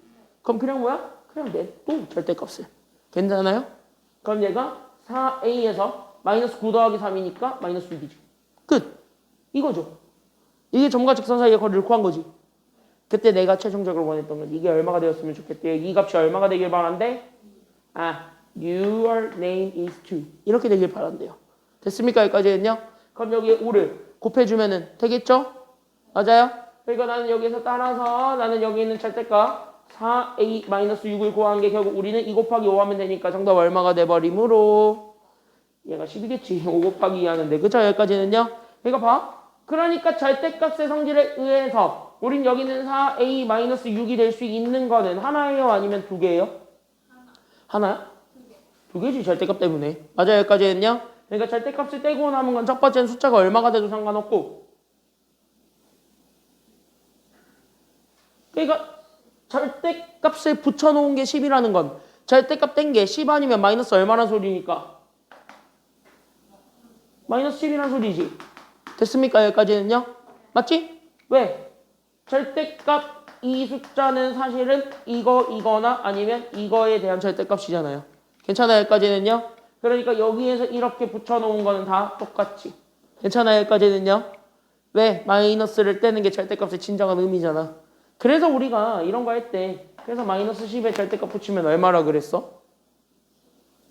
Speaker 1: 그럼 그냥 뭐야? 그냥 냅둬 절대값을. 괜찮아요? 그럼 얘가 4a에서 마이너스 9 더하기 3이니까 마이너스 6이지. 끝. 이거죠. 이게 점과 직선 사이의 거리를 구한 거지. 그때 내가 최종적으로 원했던 건 이게 얼마가 되었으면 좋겠대. 이 값이 얼마가 되길 바란대? Your name is 2. 이렇게 되길 바란대요. 됐습니까? 여기까지는요? 그럼 여기에 5를 곱해주면 되겠죠? 맞아요? 그러니까 나는 여기서 따라서 나는 여기 있는 절대값 4a-6을 구한 게 결국 우리는 2 곱하기 5 하면 되니까 정답 얼마가 돼버리므로 얘가 10이겠지. 5 곱하기 2 하는데. 그쵸? 여기까지는요? 그러니까 봐. 그러니까 절대값의 성질에 의해서 우린 여기는 4a-6이 될 수 있는 거는 하나예요? 아니면 두 개예요? 하나야? 두 개지 절대값 때문에. 맞아요? 여기까지 했냐? 그러니까 절대값을 떼고 남은 건 첫 번째는 숫자가 얼마가 돼도 상관없고, 그러니까 절대값을 붙여놓은 게 10이라는 건 절대값 뗀 게 10 아니면 마이너스 얼마나 소리니까? 마이너스 10이란 소리지. 됐습니까? 여기까지는요? 맞지? 왜? 절대값 이 숫자는 사실은 이거나 아니면 이거에 대한 절대값이잖아요. 괜찮아요? 여기까지는요? 그러니까 여기에서 이렇게 붙여놓은 거는 다 똑같지. 괜찮아요? 여기까지는요? 왜? 마이너스를 떼는 게 절대값의 진정한 의미잖아. 그래서 우리가 이런 거 할 때 그래서 마이너스 10에 절대값 붙이면 얼마라 그랬어?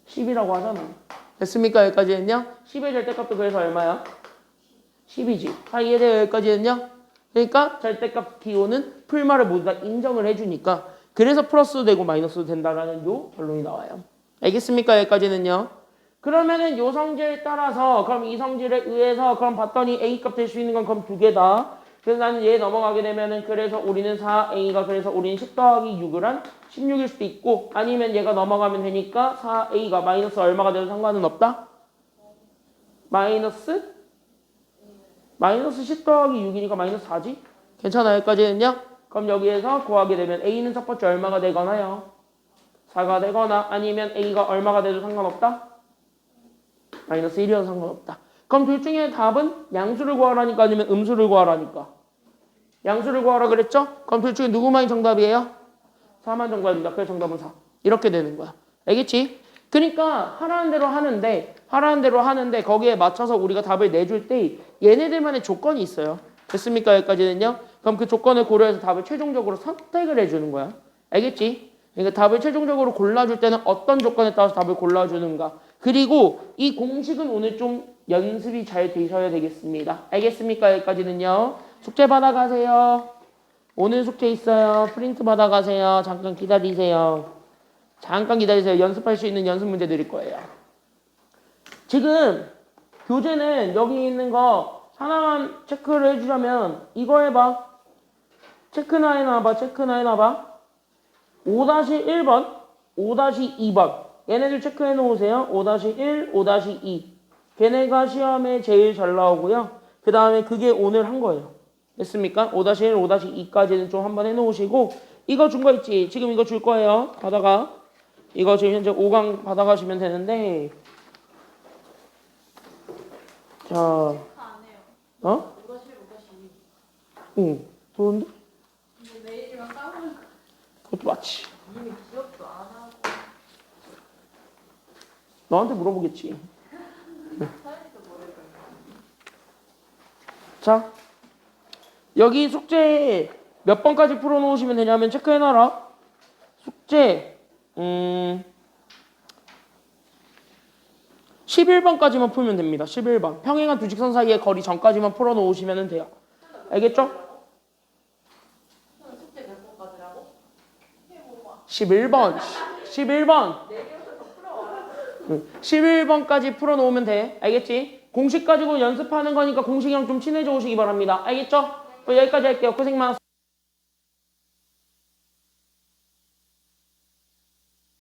Speaker 1: 10이라고 하잖아. 됐습니까? 여기까지는요? 10의 절대값도 그래서 얼마야? 10이지. 다 이해돼요? 여기까지는요? 그러니까 절대값 기호는 풀말을 모두 다 인정을 해주니까 그래서 플러스도 되고 마이너스도 된다라는 요 결론이 나와요. 알겠습니까? 여기까지는요? 그러면은 요 성질에 따라서 그럼 이 성질에 의해서 그럼 봤더니 A값 될 수 있는 건 그럼 두 개다. 그래서 나는 얘 넘어가게 되면은 그래서 우리는 4A가 그래서 우리는 10 더하기 6을 한 16일 수도 있고 아니면 얘가 넘어가면 되니까 4A가 마이너스 얼마가 돼도 상관은 없다? 마이너스 10 더하기 6이니까 마이너스 4지? 괜찮아요? 여기까지는요? 그럼 여기에서 구하게 되면 A는 첫 번째 얼마가 되거나요? 4가 되거나 아니면 A가 얼마가 돼도 상관없다? 마이너스 1이어도 상관없다. 그럼 둘 중에 답은 양수를 구하라니까 아니면 음수를 구하라니까? 양수를 구하라 그랬죠? 그럼 둘 중에 누구만이 정답이에요? 4만 정답입니다. 그래서 정답은 4. 이렇게 되는 거야. 알겠지? 그러니까 하라는 대로 하는데 거기에 맞춰서 우리가 답을 내줄 때 얘네들만의 조건이 있어요. 됐습니까? 여기까지는요? 그럼 그 조건을 고려해서 답을 최종적으로 선택을 해주는 거야. 알겠지? 그러니까 답을 최종적으로 골라줄 때는 어떤 조건에 따라서 답을 골라주는가. 그리고 이 공식은 오늘 좀 연습이 잘 되셔야 되겠습니다. 알겠습니까? 여기까지는요. 숙제 받아가세요. 오늘 숙제 있어요. 프린트 받아가세요. 잠깐 기다리세요. 연습할 수 있는 연습 문제 드릴 거예요. 지금 교재는 여기 있는 거 하나만 체크를 해주자면 이거 해봐. 체크나 해놔봐. 5-1번, 5-2번. 얘네들 체크해 놓으세요. 5-1, 5-2. 걔네가 시험에 제일 잘 나오고요. 그 다음에 그게 오늘 한 거예요. 됐습니까? 5-1, 5-2까지는 좀 한번 해놓으시고 이거 준 거 있지? 지금 이거 줄 거예요. 받아가. 이거 지금 현재 5강 받아가시면 되는데 자, 어? 응, 좋은데?
Speaker 2: 내일이면 까먹을
Speaker 1: 그것도 맞지.
Speaker 2: 이미 기억도 안 하고
Speaker 1: 너한테 물어보겠지.
Speaker 2: 사연이도 모를 거예요.
Speaker 1: 자, 여기 숙제 몇 번까지 풀어놓으시면 되냐면 체크해놔라. 숙제 11번까지만 풀면 됩니다. 11번. 평행한 두 직선 사이의 거리 전까지만 풀어놓으시면 돼요. 알겠죠?
Speaker 2: 숙제 몇 번까지라고?
Speaker 1: 11번. 11번. 11번까지 풀어놓으면 돼. 알겠지? 공식 가지고 연습하는 거니까 공식이랑 좀 친해져 오시기 바랍니다. 알겠죠? 여기까지 할게요. 고생 많았습니다.